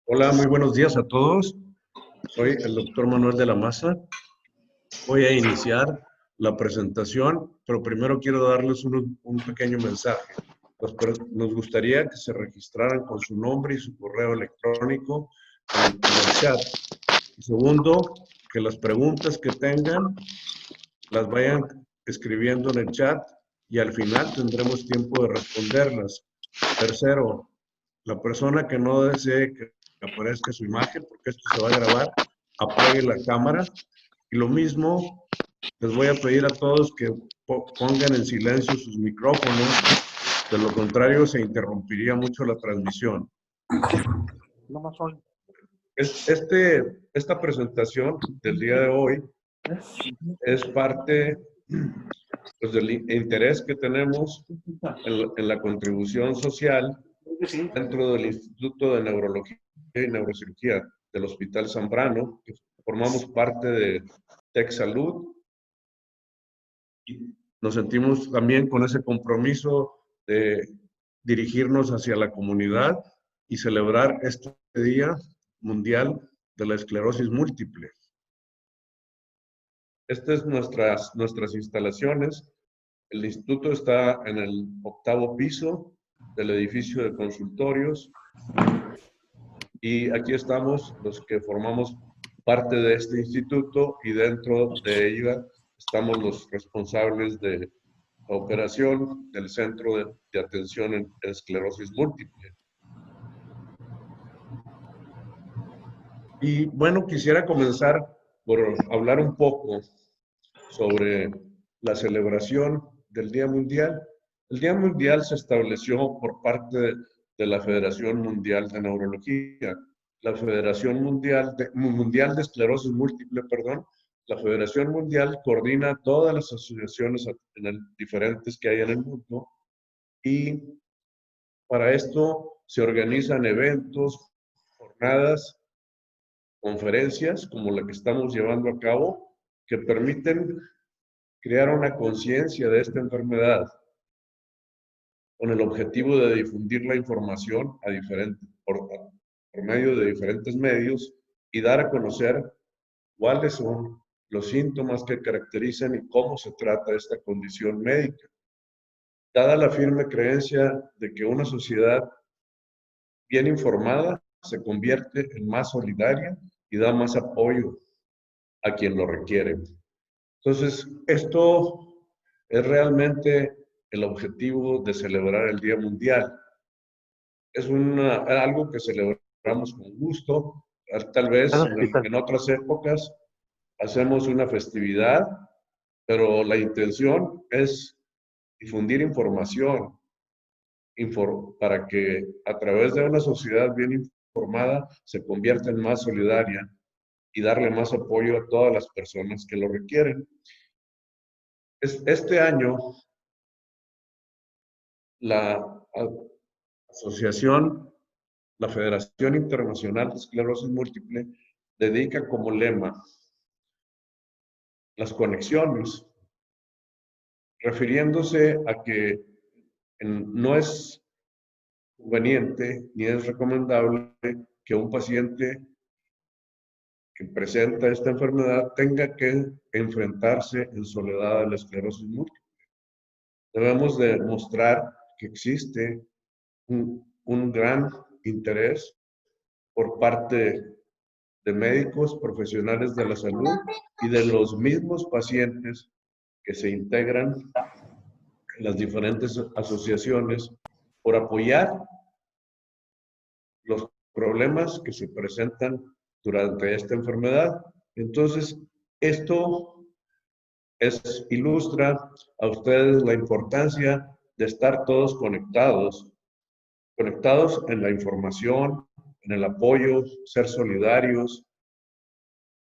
Hola, muy buenos días a todos. Soy el doctor Manuel de la Maza. Voy a iniciar la presentación, pero primero quiero darles un pequeño mensaje. Nos gustaría que se registraran con su nombre y su correo electrónico en el chat. Y segundo, que las preguntas que tengan las vayan escribiendo en el chat y al final tendremos tiempo de responderlas. Tercero, la persona que no desee que aparezca su imagen, porque esto se va a grabar, apague la cámara. Y lo mismo, les voy a pedir a todos que pongan en silencio sus micrófonos, de lo contrario se interrumpiría mucho la transmisión. Esta presentación del día de hoy es parte pues, del interés que tenemos en la contribución social dentro del Instituto de Neurología y Neurocirugía del Hospital Zambrano, que formamos parte de TechSalud, y nos sentimos también con ese compromiso de dirigirnos hacia la comunidad y celebrar este Día Mundial de la Esclerosis Múltiple. Estas es nuestras instalaciones. El instituto está en el 8º piso del edificio de consultorios y aquí estamos los que formamos parte de este instituto y dentro de ella estamos los responsables de la operación del Centro de Atención en Esclerosis Múltiple. Y bueno, quisiera comenzar por hablar un poco sobre la celebración del Día Mundial. El Día Mundial se estableció por parte de la Federación Mundial de Neurología, la Federación Mundial de Esclerosis Múltiple, perdón. La Federación Mundial coordina todas las asociaciones diferentes que hay en el mundo y para esto se organizan eventos, jornadas, conferencias como la que estamos llevando a cabo, que permiten crear una conciencia de esta enfermedad con el objetivo de difundir la información por medio de diferentes medios y dar a conocer cuáles son los síntomas que caracterizan y cómo se trata esta condición médica. Dada la firme creencia de que una sociedad bien informada se convierte en más solidaria y da más apoyo a quien lo requiere. Entonces, esto es realmente el objetivo de celebrar el Día Mundial. Es algo que celebramos con gusto. Tal vez en otras épocas hacemos una festividad, pero la intención es difundir información para que a través de una sociedad bien informada se convierta en más solidaria y darle más apoyo a todas las personas que lo requieren. Este año, la asociación, la Federación Internacional de Esclerosis Múltiple, dedica como lema las conexiones, refiriéndose a que no es conveniente ni es recomendable que un paciente que presenta esta enfermedad tenga que enfrentarse en soledad a la esclerosis múltiple. Debemos demostrar que existe un gran interés por parte de médicos, profesionales de la salud y de los mismos pacientes que se integran en las diferentes asociaciones por apoyar los problemas que se presentan durante esta enfermedad. Entonces, esto ilustra a ustedes la importancia de estar todos conectados en la información, en el apoyo, ser solidarios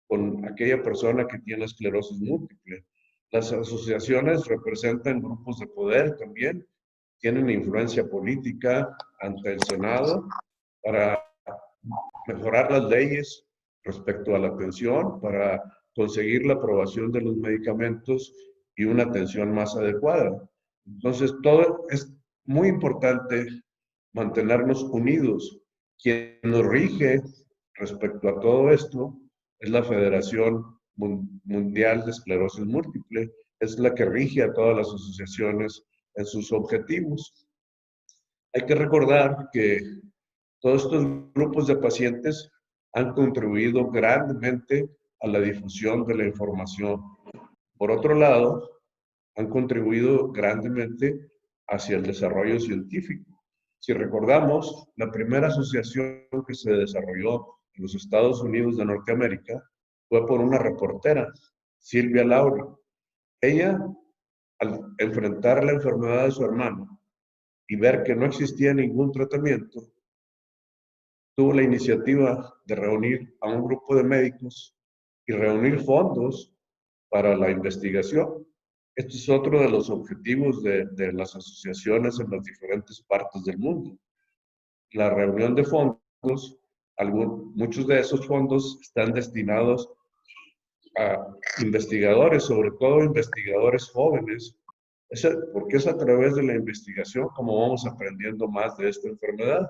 con aquella persona que tiene esclerosis múltiple. Las asociaciones representan grupos de poder también, tienen influencia política ante el Senado para mejorar las leyes respecto a la atención, para conseguir la aprobación de los medicamentos y una atención más adecuada. Entonces, todo es muy importante mantenernos unidos Quien nos rige respecto a todo esto es la Federación Mundial de Esclerosis Múltiple, es la que rige a todas las asociaciones en sus objetivos. Hay que recordar que todos estos grupos de pacientes han contribuido grandemente a la difusión de la información. Por otro lado, han contribuido grandemente hacia el desarrollo científico. Si recordamos, la primera asociación que se desarrolló en los Estados Unidos de Norteamérica fue por una reportera, Silvia Lauri. Ella, al enfrentar la enfermedad de su hermano y ver que no existía ningún tratamiento, tuvo la iniciativa de reunir a un grupo de médicos y reunir fondos para la investigación. Este es otro de los objetivos de las asociaciones en las diferentes partes del mundo. La reunión de fondos, muchos de esos fondos están destinados a investigadores, sobre todo investigadores jóvenes, porque es a través de la investigación como vamos aprendiendo más de esta enfermedad.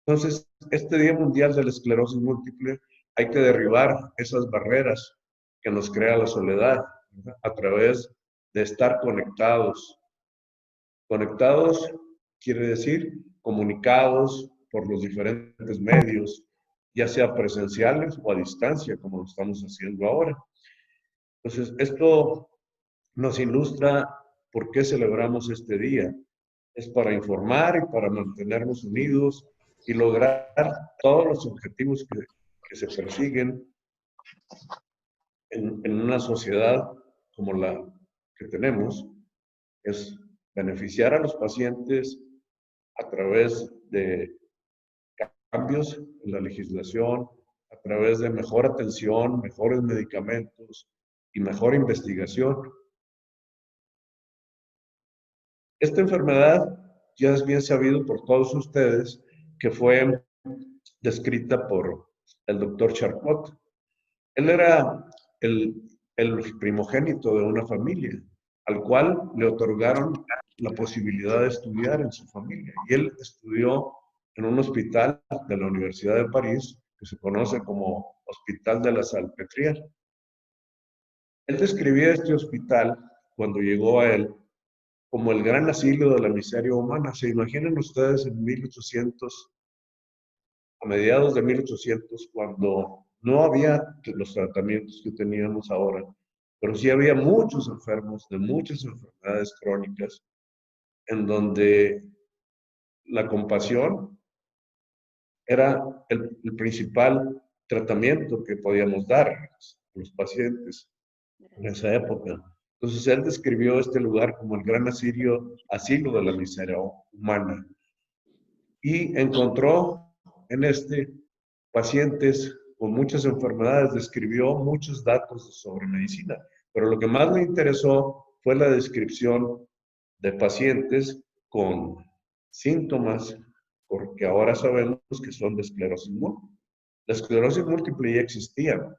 Entonces, este Día Mundial de la Esclerosis Múltiple, hay que derribar esas barreras que nos crea la soledad, ¿verdad? A través de estar conectados. Conectados quiere decir comunicados por los diferentes medios, ya sea presenciales o a distancia, como lo estamos haciendo ahora. Entonces, esto nos ilustra por qué celebramos este día. Es para informar y para mantenernos unidos y lograr todos los objetivos que se persiguen en una sociedad como la que tenemos, es beneficiar a los pacientes a través de cambios en la legislación, a través de mejor atención, mejores medicamentos y mejor investigación. Esta enfermedad ya es bien sabido por todos ustedes que fue descrita por el doctor Charcot. Él era el, el primogénito de una familia, al cual le otorgaron la posibilidad de estudiar en su familia. Y él estudió en un hospital de la Universidad de París, que se conoce como Hospital de la Salpêtrière. Él describía este hospital, cuando llegó a él, como el gran asilo de la miseria humana. ¿Se imaginan ustedes en 1800, a mediados de 1800, cuando no había los tratamientos que teníamos ahora, pero sí había muchos enfermos de muchas enfermedades crónicas, en donde la compasión era el principal tratamiento que podíamos dar a los pacientes en esa época? Entonces él describió este lugar como el gran asilo de la miseria humana, y encontró en este pacientes con muchas enfermedades, describió muchos datos sobre medicina, pero lo que más me interesó fue la descripción de pacientes con síntomas, porque ahora sabemos que son de esclerosis múltiple. La esclerosis múltiple ya existía,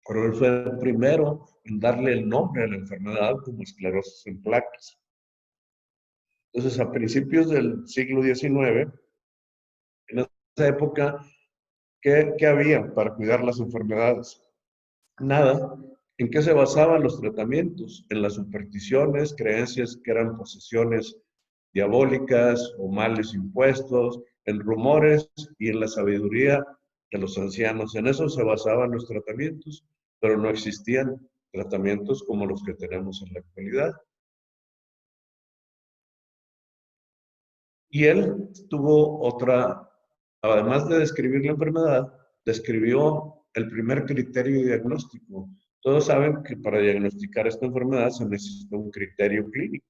pero él fue el primero en darle el nombre a la enfermedad como esclerosis en placas. Entonces, a principios del siglo XIX, en esa época, ¿qué había para cuidar las enfermedades? Nada. ¿En qué se basaban los tratamientos? En las supersticiones, creencias que eran posesiones diabólicas o males impuestos, en rumores y en la sabiduría de los ancianos. En eso se basaban los tratamientos, pero no existían tratamientos como los que tenemos en la actualidad. Y él tuvo otra, además de describir la enfermedad, describió el primer criterio diagnóstico. Todos saben que para diagnosticar esta enfermedad se necesita un criterio clínico.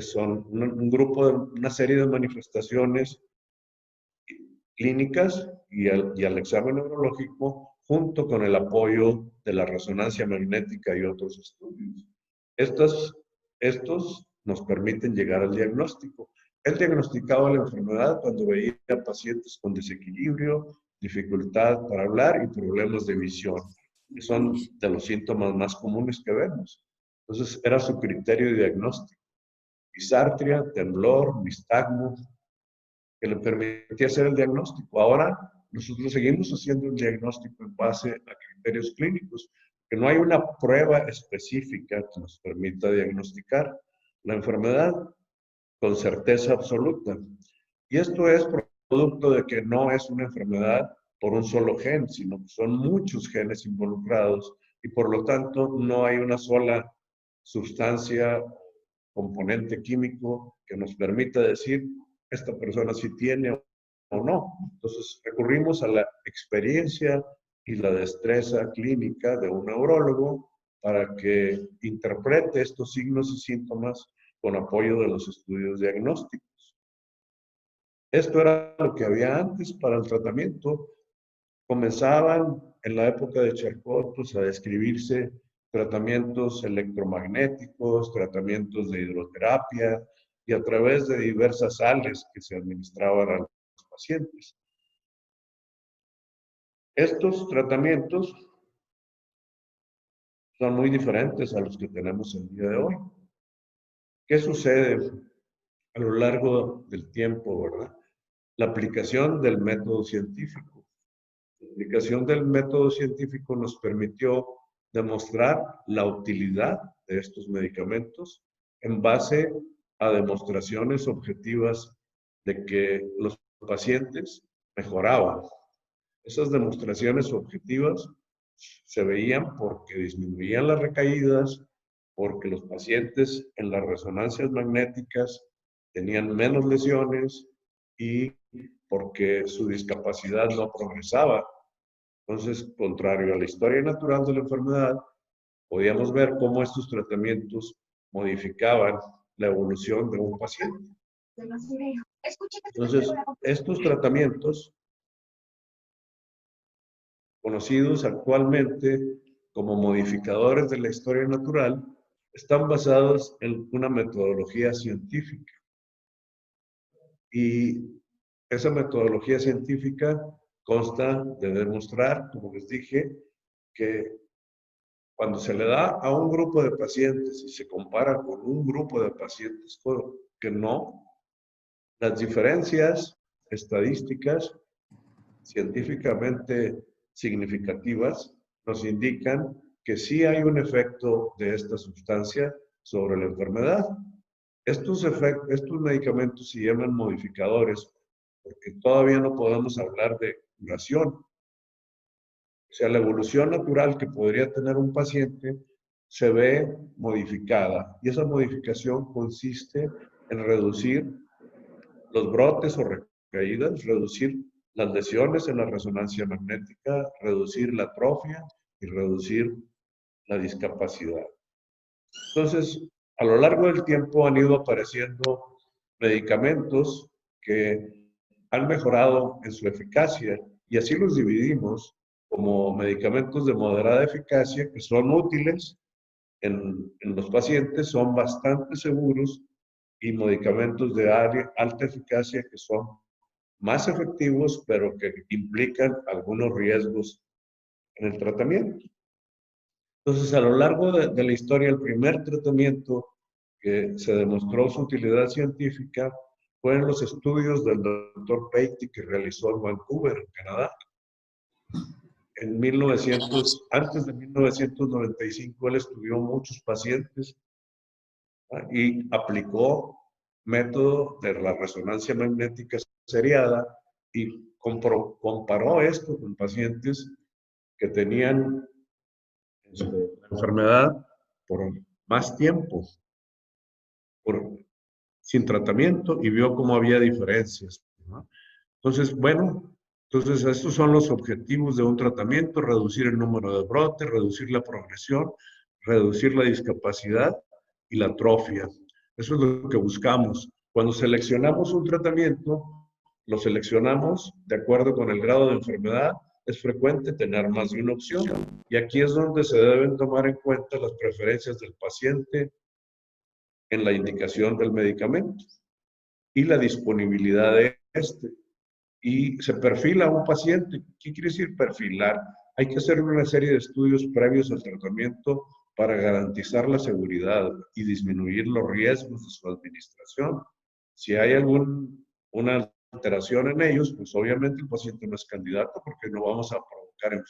Son una serie de manifestaciones clínicas y al examen neurológico, junto con el apoyo de la resonancia magnética y otros estudios. Estos nos permiten llegar al diagnóstico. Él diagnosticaba la enfermedad cuando veía pacientes con desequilibrio, dificultad para hablar y problemas de visión, que son de los síntomas más comunes que vemos. Entonces, era su criterio de diagnóstico. Disartria, temblor, nistagmo, que le permitía hacer el diagnóstico. Ahora nosotros seguimos haciendo un diagnóstico en base a criterios clínicos, que no hay una prueba específica que nos permita diagnosticar la enfermedad con certeza absoluta. Y esto es producto de que no es una enfermedad por un solo gen, sino que son muchos genes involucrados y por lo tanto no hay una sola sustancia, componente químico que nos permita decir esta persona sí tiene o no. Entonces recurrimos a la experiencia y la destreza clínica de un neurólogo para que interprete estos signos y síntomas con apoyo de los estudios diagnósticos. Esto era lo que había antes para el tratamiento. Comenzaban en la época de Charcot pues, a describirse tratamientos electromagnéticos, tratamientos de hidroterapia y a través de diversas sales que se administraban a los pacientes. Estos tratamientos son muy diferentes a los que tenemos el día de hoy. ¿Qué sucede a lo largo del tiempo, verdad? La aplicación del método científico. La aplicación del método científico nos permitió demostrar la utilidad de estos medicamentos en base a demostraciones objetivas de que los pacientes mejoraban. Esas demostraciones objetivas se veían porque disminuían las recaídas, porque los pacientes en las resonancias magnéticas tenían menos lesiones y porque su discapacidad no progresaba. Entonces, contrario a la historia natural de la enfermedad, podíamos ver cómo estos tratamientos modificaban la evolución de un paciente. Entonces, estos tratamientos, conocidos actualmente como modificadores de la historia natural, están basados en una metodología científica. Y esa metodología científica consta de demostrar, como les dije, que cuando se le da a un grupo de pacientes y se compara con un grupo de pacientes que no, las diferencias estadísticas científicamente significativas nos indican que sí hay un efecto de esta sustancia sobre la enfermedad. Estos medicamentos se llaman modificadores porque todavía no podemos hablar de curación. O sea, la evolución natural que podría tener un paciente se ve modificada y esa modificación consiste en reducir los brotes o recaídas, reducir las lesiones en la resonancia magnética, reducir la atrofia y reducir la discapacidad. Entonces, a lo largo del tiempo han ido apareciendo medicamentos que han mejorado en su eficacia y así los dividimos como medicamentos de moderada eficacia que son útiles en los pacientes, son bastante seguros y medicamentos de alta eficacia que son más efectivos pero que implican algunos riesgos en el tratamiento. Entonces, a lo largo de la historia, el primer tratamiento que se demostró su utilidad científica fue en los estudios del doctor Beatty que realizó en Vancouver, en Canadá. Antes de 1995, él estudió muchos pacientes y aplicó método de la resonancia magnética seriada y comparó esto con pacientes que tenían la enfermedad por más tiempo, sin tratamiento y vio cómo había diferencias, ¿no? Entonces, bueno, estos son los objetivos de un tratamiento: reducir el número de brotes, reducir la progresión, reducir la discapacidad y la atrofia. Eso es lo que buscamos. Cuando seleccionamos un tratamiento, lo seleccionamos de acuerdo con el grado de enfermedad. Es frecuente tener más de una opción. Y aquí es donde se deben tomar en cuenta las preferencias del paciente en la indicación del medicamento y la disponibilidad de este. Y se perfila a un paciente. ¿Qué quiere decir perfilar? Hay que hacer una serie de estudios previos al tratamiento para garantizar la seguridad y disminuir los riesgos de su administración. Si hay alguna alteración en ellos, pues obviamente el paciente no es candidato porque no vamos a provocar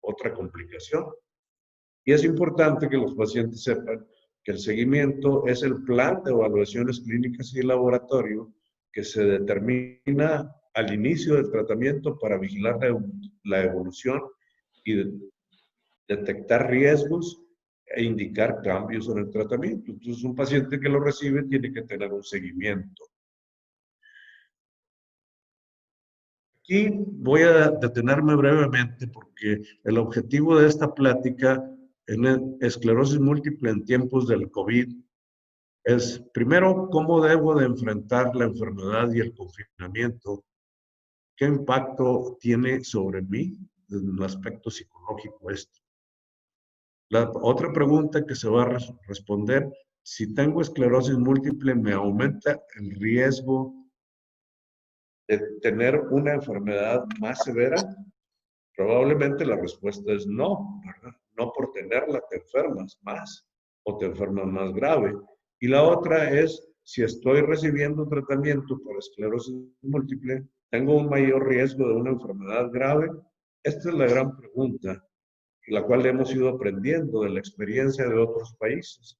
otra complicación. Y es importante que los pacientes sepan que el seguimiento es el plan de evaluaciones clínicas y de laboratorio que se determina al inicio del tratamiento para vigilar la evolución y detectar riesgos e indicar cambios en el tratamiento. Entonces, un paciente que lo recibe tiene que tener un seguimiento. Aquí voy a detenerme brevemente porque el objetivo de esta plática en esclerosis múltiple en tiempos del COVID es, primero, cómo debo de enfrentar la enfermedad y el confinamiento, qué impacto tiene sobre mí en el aspecto psicológico esto. La otra pregunta que se va a responder, si tengo esclerosis múltiple, ¿me aumenta el riesgo de tener una enfermedad más severa? Probablemente la respuesta es no, ¿verdad? No por tenerla te enfermas más o te enfermas más grave. Y la otra es, si estoy recibiendo tratamiento por esclerosis múltiple, ¿tengo un mayor riesgo de una enfermedad grave? Esta es la gran pregunta, la cual hemos ido aprendiendo de la experiencia de otros países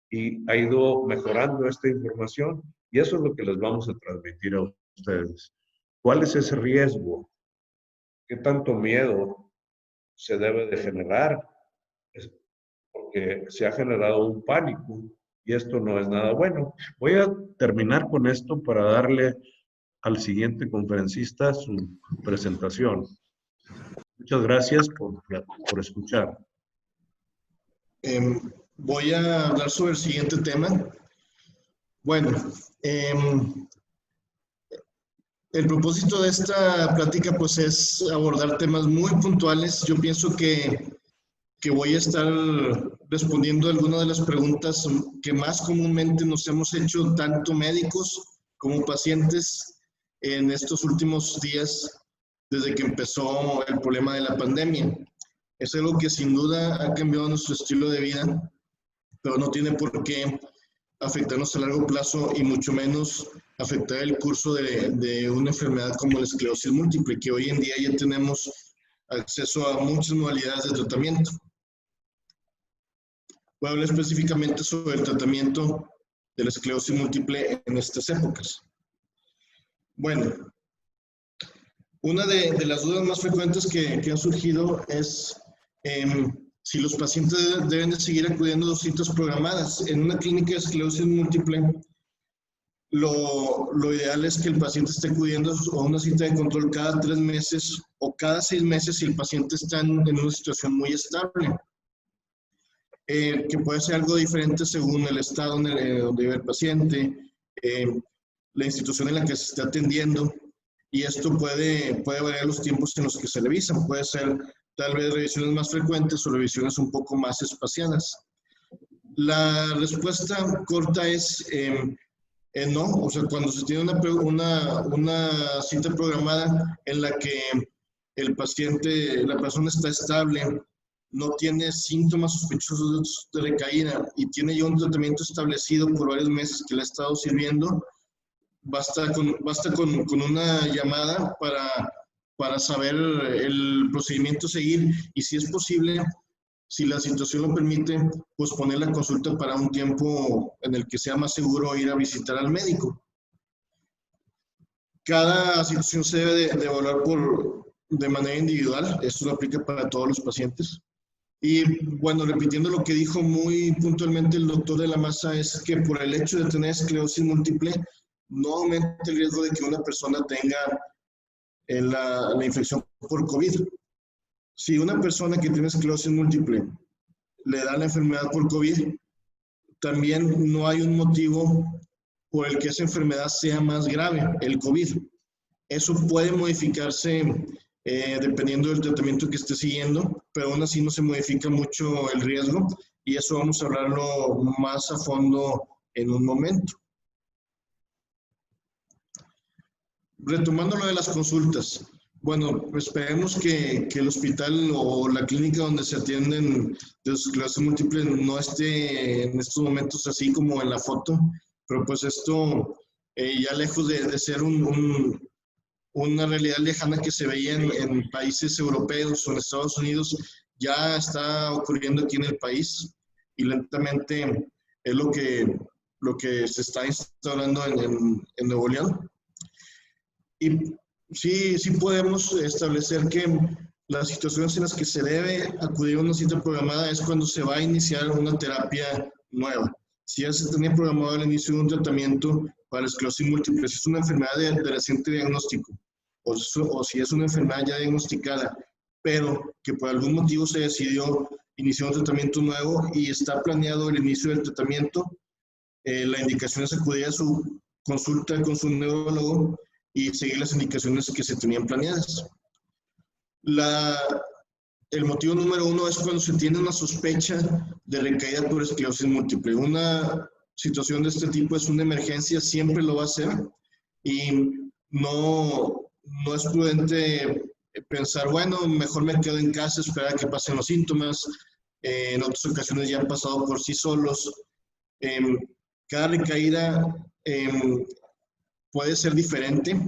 y ha ido mejorando esta información y eso es lo que les vamos a transmitir a ustedes. ¿Cuál es ese riesgo? ¿Qué tanto miedo se debe de generar? Porque se ha generado un pánico y esto no es nada bueno. Voy a terminar con esto para darle al siguiente conferencista su presentación. Muchas gracias por escuchar. Voy a hablar sobre el siguiente tema. Bueno, el propósito de esta plática pues es abordar temas muy puntuales. Yo pienso que voy a estar respondiendo algunas de las preguntas que más comúnmente nos hemos hecho tanto médicos como pacientes en estos últimos días desde que empezó el problema de la pandemia. Es algo que sin duda ha cambiado nuestro estilo de vida, pero no tiene por qué afectarnos a largo plazo y mucho menos afectar el curso de una enfermedad como la esclerosis múltiple, que hoy en día ya tenemos acceso a muchas modalidades de tratamiento. Voy a hablar específicamente sobre el tratamiento de la esclerosis múltiple en estas épocas. Bueno, una de las dudas más frecuentes que han surgido es si los pacientes deben de seguir acudiendo a dos citas programadas. En una clínica de esclerosis múltiple, lo ideal es que el paciente esté acudiendo a una cita de control cada 3 meses o cada 6 meses si el paciente está en una situación muy estable. Que puede ser algo diferente según el estado donde vive el paciente, la institución en la que se está atendiendo, y esto puede variar los tiempos en los que se revisan. Puede ser tal vez revisiones más frecuentes o revisiones un poco más espaciadas. La respuesta corta es no. O sea, cuando se tiene una cita programada en la que el paciente, la persona está estable, no tiene síntomas sospechosos de recaída y tiene ya un tratamiento establecido por varios meses que le ha estado sirviendo, basta con una llamada para saber el procedimiento a seguir y, si es posible, si la situación lo permite, posponer la consulta para un tiempo en el que sea más seguro ir a visitar al médico. Cada situación se debe de evaluar de manera individual. Esto lo aplica para todos los pacientes. Y bueno, repitiendo lo que dijo muy puntualmente el doctor de la Maza, es que por el hecho de tener esclerosis múltiple, no aumenta el riesgo de que una persona tenga la infección por COVID. Si una persona que tiene esclerosis múltiple le da la enfermedad por COVID, también no hay un motivo por el que esa enfermedad sea más grave, el COVID. Eso puede modificarse dependiendo del tratamiento que esté siguiendo, pero aún así no se modifica mucho el riesgo, y eso vamos a hablarlo más a fondo en un momento. Retomando lo de las consultas. Bueno, esperemos que el hospital o la clínica donde se atienden de esclerosis múltiple no esté en estos momentos así como en la foto, pero pues esto ya lejos de ser una realidad lejana que se veía en países europeos o en Estados Unidos, ya está ocurriendo aquí en el país y lentamente es lo que se está instaurando en Nuevo León. Y sí podemos establecer que las situaciones en las que se debe acudir a una cita programada es cuando se va a iniciar una terapia nueva. Si ya se tenía programado el inicio de un tratamiento para esclerosis múltiple, si es una enfermedad de reciente diagnóstico o si es una enfermedad ya diagnosticada, pero que por algún motivo se decidió iniciar un tratamiento nuevo y está planeado el inicio del tratamiento, la indicación es acudir a su consulta con su neurólogo y seguir las indicaciones que se tenían planeadas. El motivo número 1 es cuando se tiene una sospecha de recaída por esclerosis múltiple. Una situación de este tipo es una emergencia, siempre lo va a ser, y no es prudente pensar, bueno, mejor me quedo en casa, esperar a que pasen los síntomas. En otras ocasiones ya han pasado por sí solos. Cada recaída puede ser diferente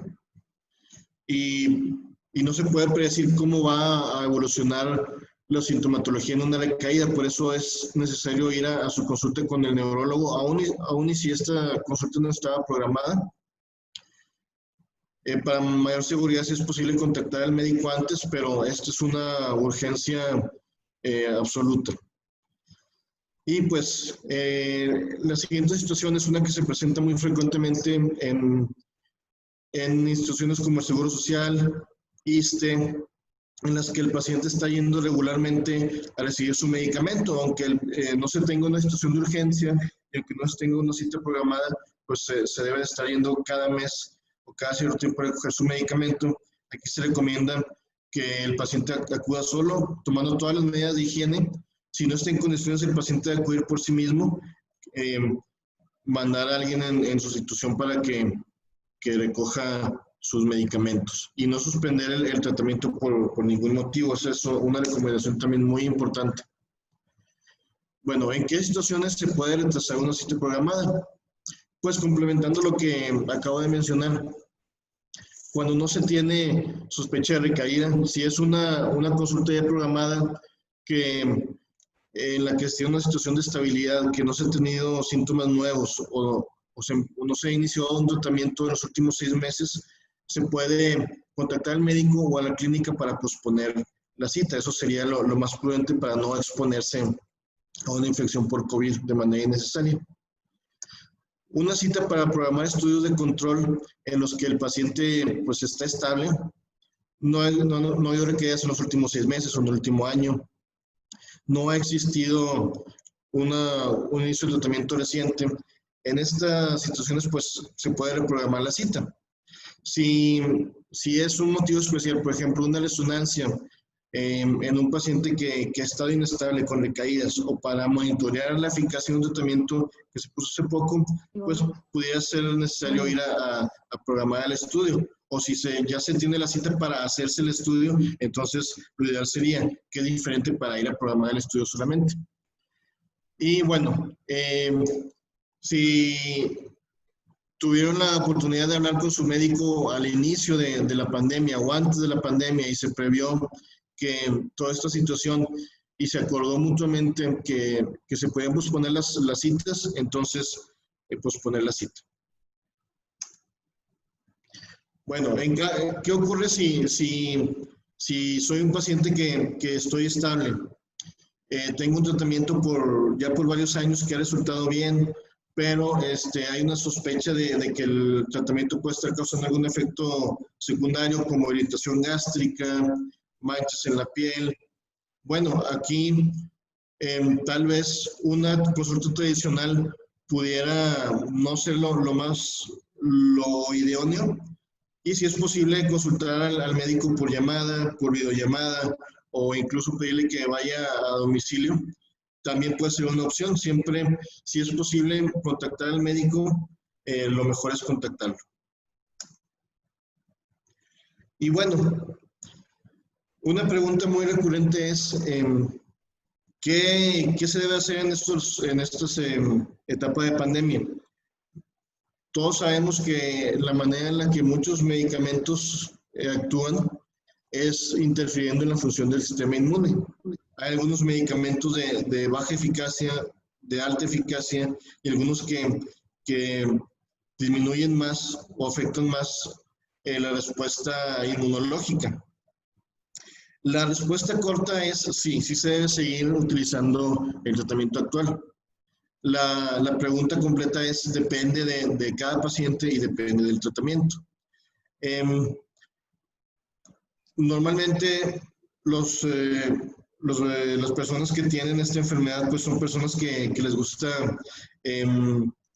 y no se puede predecir cómo va a evolucionar la sintomatología en una recaída. Por eso es necesario ir a su consulta con el neurólogo, aún y si esta consulta no estaba programada. Para mayor seguridad, si es posible contactar al médico antes, pero esta es una urgencia absoluta. Y pues la siguiente situación es una que se presenta muy frecuentemente en instituciones como el Seguro Social, ISSSTE, en las que el paciente está yendo regularmente a recibir su medicamento, aunque no se tenga una situación de urgencia y aunque no se tenga una cita programada, pues se debe estar yendo cada mes o cada cierto tiempo a recoger su medicamento. Aquí se recomienda que el paciente acuda solo, tomando todas las medidas de higiene. Si no está en condiciones el paciente de acudir por sí mismo, mandar a alguien en su institución para que recoja sus medicamentos y no suspender el tratamiento por ningún motivo. Esa es una recomendación también muy importante. Bueno, ¿en qué situaciones se puede retrasar una cita programada? Pues complementando lo que acabo de mencionar, cuando no se tiene sospecha de recaída, si es una consulta ya programada en la que esté una situación de estabilidad, que no se han tenido síntomas nuevos o no se ha iniciado un tratamiento en los últimos 6 meses, se puede contactar al médico o a la clínica para posponer la cita. Eso sería lo más prudente para no exponerse a una infección por COVID de manera innecesaria. Una cita para programar estudios de control en los que el paciente pues está estable. No ha habido recaídas en los últimos 6 meses o en el último año. No ha existido un inicio de tratamiento reciente. En estas situaciones pues se puede reprogramar la cita. Si es un motivo especial, por ejemplo, una resonancia en un paciente que ha estado inestable con recaídas o para monitorear la eficacia de un tratamiento que se puso hace poco, pues pudiera ser necesario ir a programar el estudio. O si ya se tiene la cita para hacerse el estudio, entonces lo ideal sería que es diferente para ir a programar el estudio solamente. Y bueno, si tuvieron la oportunidad de hablar con su médico al inicio de la pandemia o antes de la pandemia y se previó que toda esta situación y se acordó mutuamente que se podían posponer las citas, entonces posponer la cita. Bueno, ¿qué ocurre si soy un paciente que estoy estable? Tengo un tratamiento ya por varios años que ha resultado bien, pero hay una sospecha de que el tratamiento puede estar causando algún efecto secundario como irritación gástrica, manchas en la piel. Bueno, aquí tal vez una consulta tradicional pudiera no ser lo idóneo, y si es posible consultar al médico por llamada, por videollamada o incluso pedirle que vaya a domicilio. También puede ser una opción. Siempre, si es posible contactar al médico, lo mejor es contactarlo. Y bueno, una pregunta muy recurrente es, ¿qué se debe hacer en estas etapas de pandemia? Todos sabemos que la manera en la que muchos medicamentos actúan es interfiriendo en la función del sistema inmune. Hay algunos medicamentos de baja eficacia, de alta eficacia, y algunos que disminuyen más o afectan más la respuesta inmunológica. La respuesta corta es sí, sí se debe seguir utilizando el tratamiento actual. La pregunta completa es, depende de cada paciente y depende del tratamiento. Normalmente las personas que tienen esta enfermedad pues son personas que les gusta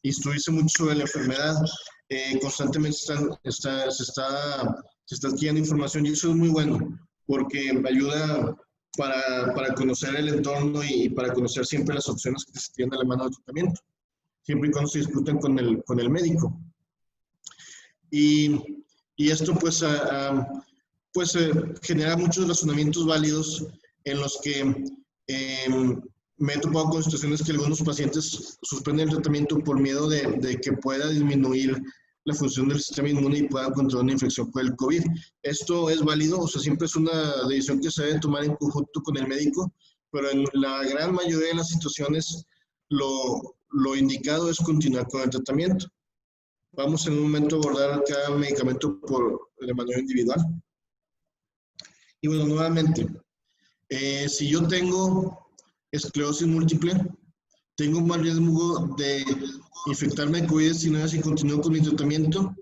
instruirse mucho sobre la enfermedad. Constantemente se está adquiriendo información y eso es muy bueno porque ayuda para conocer el entorno y para conocer siempre las opciones que se tienen a la mano de tratamiento, siempre y cuando se discuten con el médico. Y esto pues genera muchos razonamientos válidos en los que me he topado con situaciones que algunos pacientes suspenden el tratamiento por miedo de que pueda disminuir la función del sistema inmune y puedan contraer una infección por el COVID. Esto es válido, o sea, siempre es una decisión que se debe tomar en conjunto con el médico, pero en la gran mayoría de las situaciones lo indicado es continuar con el tratamiento. Vamos en un momento a abordar cada medicamento de manera individual. Y bueno, nuevamente, si yo tengo esclerosis múltiple, tengo más riesgo de infectarme de COVID-19 si continúo con mi tratamiento.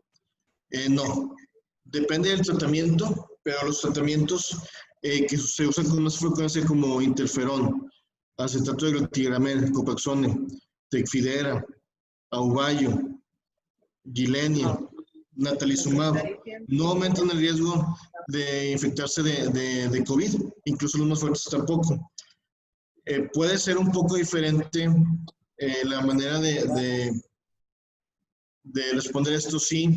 No, depende del tratamiento, pero los tratamientos que se usan con más frecuencia como interferón, acetato de glotigramel, copaxone, tecfidera, auvallo, gilenia, natalizumab, no aumentan el riesgo de infectarse de COVID, incluso los más fuertes tampoco. Puede ser un poco diferente la manera de responder esto si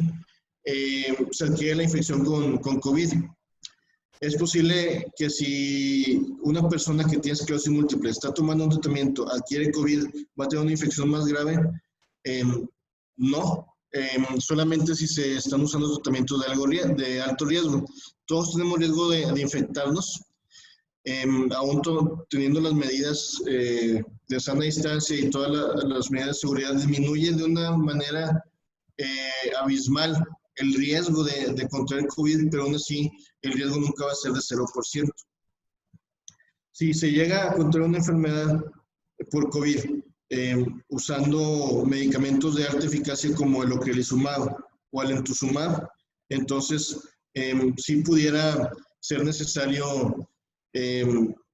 se adquiere la infección con COVID. Es posible que si una persona que tiene esclerosis múltiple está tomando un tratamiento, adquiere COVID, va a tener una infección más grave. No, solamente si se están usando tratamientos de alto riesgo. Todos tenemos riesgo de infectarnos. Aún teniendo las medidas de sana distancia y todas las medidas de seguridad, disminuyen de una manera abismal el riesgo de contraer COVID, pero aún así el riesgo nunca va a ser de 0%. Si se llega a contraer una enfermedad por COVID usando medicamentos de alta eficacia como el ocrelizumab o el entusumab, entonces sí pudiera ser necesario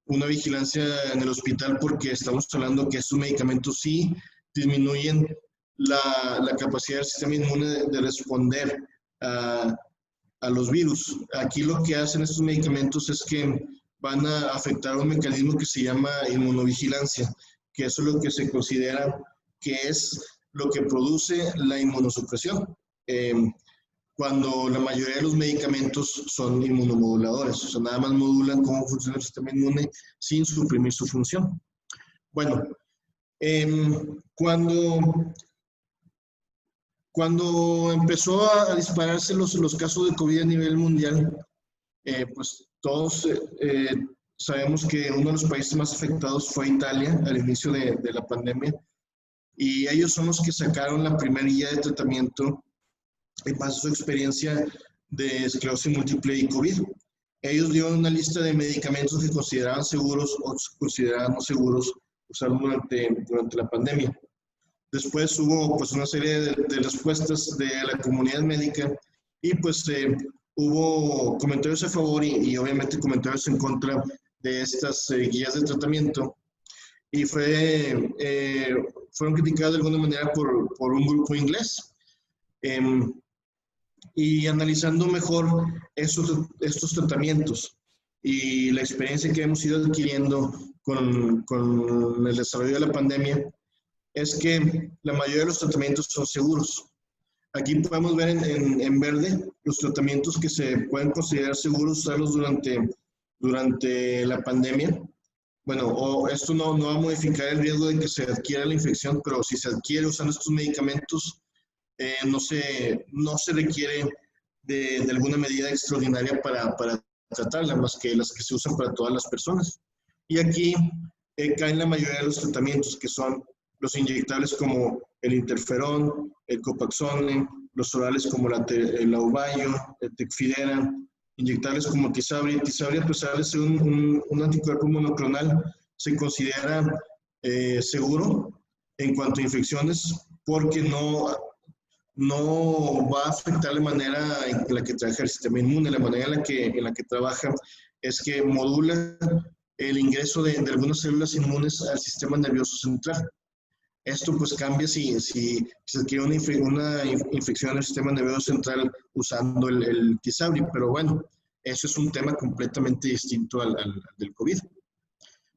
una vigilancia en el hospital porque estamos hablando que estos medicamentos sí disminuyen la capacidad del sistema inmune de responder a los virus. Aquí lo que hacen estos medicamentos es que van a afectar un mecanismo que se llama inmunovigilancia, que eso es lo que se considera que es lo que produce la inmunosupresión. Cuando la mayoría de los medicamentos son inmunomoduladores, o sea, nada más modulan cómo funciona el sistema inmune sin suprimir su función. Bueno, cuando empezó a dispararse los casos de COVID a nivel mundial, pues todos sabemos que uno de los países más afectados fue Italia al inicio de la pandemia, y ellos son los que sacaron la primera guía de tratamiento en base a su experiencia de esclerosis múltiple y COVID. Ellos dieron una lista de medicamentos que consideraban seguros o consideraban no seguros usar durante la pandemia. Después hubo pues una serie de respuestas de la comunidad médica y pues hubo comentarios a favor y obviamente comentarios en contra de estas guías de tratamiento, y fueron criticadas de alguna manera por un grupo inglés. Y analizando mejor estos tratamientos y la experiencia que hemos ido adquiriendo con el desarrollo de la pandemia, es que la mayoría de los tratamientos son seguros. Aquí podemos ver en verde los tratamientos que se pueden considerar seguros usarlos durante la pandemia. Bueno, esto no va a modificar el riesgo de que se adquiera la infección, pero si se adquiere usando estos medicamentos, no se requiere de alguna medida extraordinaria para tratarla, más que las que se usan para todas las personas. Y aquí caen la mayoría de los tratamientos, que son los inyectables como el interferón, el copaxone, los orales como el aubayo, el tecfidera, inyectables como Tysabri. Tysabri, a pesar de ser un anticuerpo monoclonal, se considera seguro en cuanto a infecciones, porque no va a afectar la manera en la que trabaja el sistema inmune. La manera en la que trabaja es que modula el ingreso de algunas células inmunes al sistema nervioso central. Esto pues cambia si se adquiere una infección en el sistema nervioso central usando el Tysabri, pero bueno, eso es un tema completamente distinto al del COVID.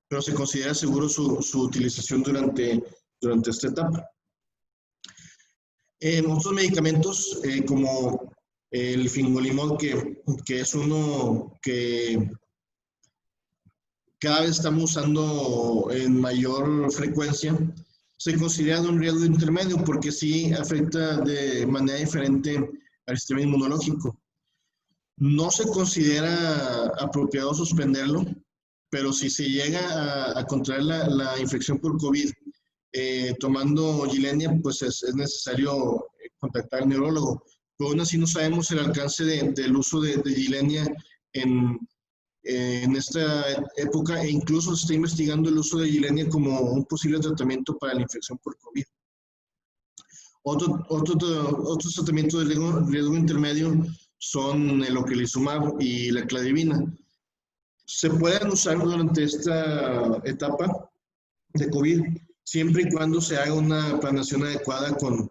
Pero se considera seguro su utilización durante esta etapa. Otros medicamentos como el fingolimod, que es uno que cada vez estamos usando en mayor frecuencia, se considera de un riesgo intermedio porque sí afecta de manera diferente al sistema inmunológico. No se considera apropiado suspenderlo, pero si se llega a contraer la infección por COVID tomando Gilenya, pues es necesario contactar al neurólogo. Pero aún así no sabemos el alcance del uso de Gilenya en esta época, e incluso se está investigando el uso de Gilenya como un posible tratamiento para la infección por COVID. Otros tratamientos de riesgo intermedio son el ocrelizumab y la cladribina. Se pueden usar durante esta etapa de COVID, siempre y cuando se haga una planeación adecuada con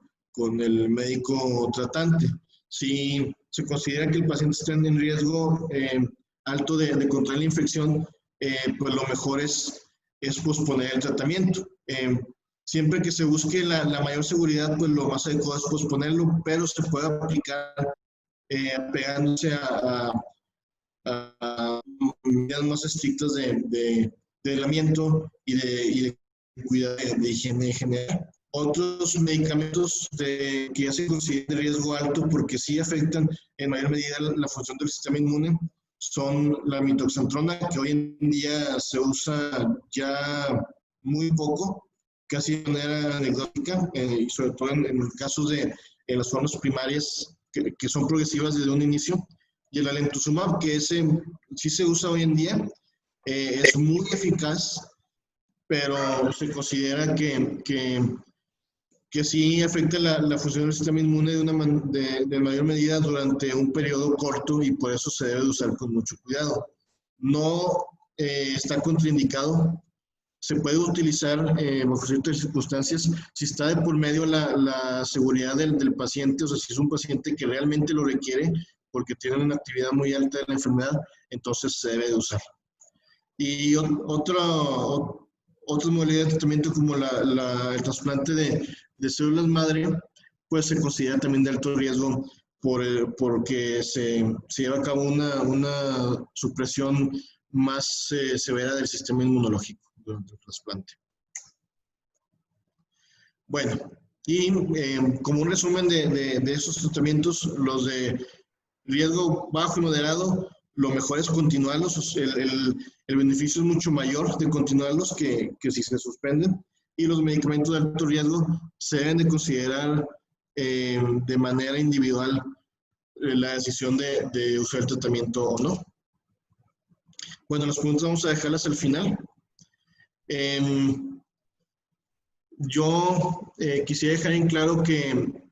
el médico tratante. Si se considera que el paciente está en riesgo alto de contraer la infección, pues lo mejor es posponer el tratamiento. Siempre que se busque la mayor seguridad, pues lo más adecuado es posponerlo, pero se puede aplicar pegándose a medidas más estrictas de aislamiento y de cuidado de higiene general. Otros medicamentos que ya se consideran de riesgo alto porque sí afectan en mayor medida la función del sistema inmune son la mitoxantrona, que hoy en día se usa ya muy poco, casi de manera anecdótica, y sobre todo en casos de las formas primarias que son progresivas desde un inicio. Y el alemtuzumab, que ese sí se usa hoy en día, es muy eficaz, pero se considera que sí afecta la función del sistema inmune de mayor medida durante un periodo corto, y por eso se debe de usar con mucho cuidado. No está contraindicado. Se puede utilizar bajo ciertas circunstancias si está de por medio la seguridad del paciente, o sea, si es un paciente que realmente lo requiere porque tiene una actividad muy alta de la enfermedad, entonces se debe de usar. Y otras modalidades de tratamiento como el trasplante de células madre, pues se considera también de alto riesgo porque se lleva a cabo una supresión más severa del sistema inmunológico durante el trasplante. Bueno, y como un resumen de esos tratamientos, los de riesgo bajo y moderado, lo mejor es continuarlos. El beneficio es mucho mayor de continuarlos que si se suspenden. Y los medicamentos de alto riesgo se deben de considerar de manera individual la decisión de usar el tratamiento o no. Bueno, las preguntas vamos a dejarlas al final. Yo quisiera dejar en claro que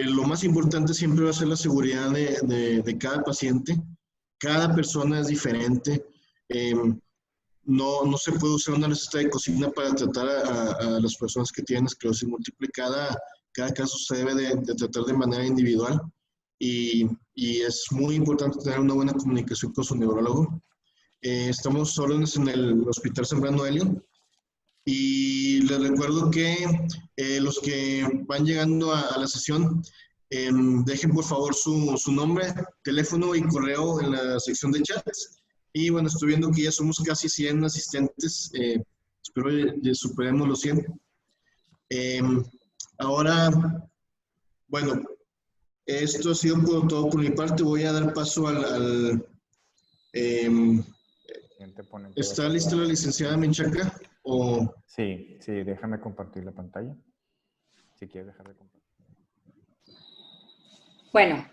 lo más importante siempre va a ser la seguridad de cada paciente. Cada persona es diferente. No se puede usar una receta de cocina para tratar a las personas que tienen esclerosis múltiple. Cada caso se debe de tratar de manera individual, y es muy importante tener una buena comunicación con su neurólogo. Estamos solos en el Hospital Zambrano Elio, y les recuerdo que los que van llegando a la sesión, dejen por favor su nombre, teléfono y correo en la sección de chats. Y bueno, estoy viendo que ya somos casi 100 asistentes, espero que superemos los 100. Ahora Bueno, esto ha sido todo por mi parte. Voy a dar paso ¿está lista la licenciada Menchaca? ¿O? Sí, déjame compartir la pantalla. Si quieres dejar de compartir. Bueno,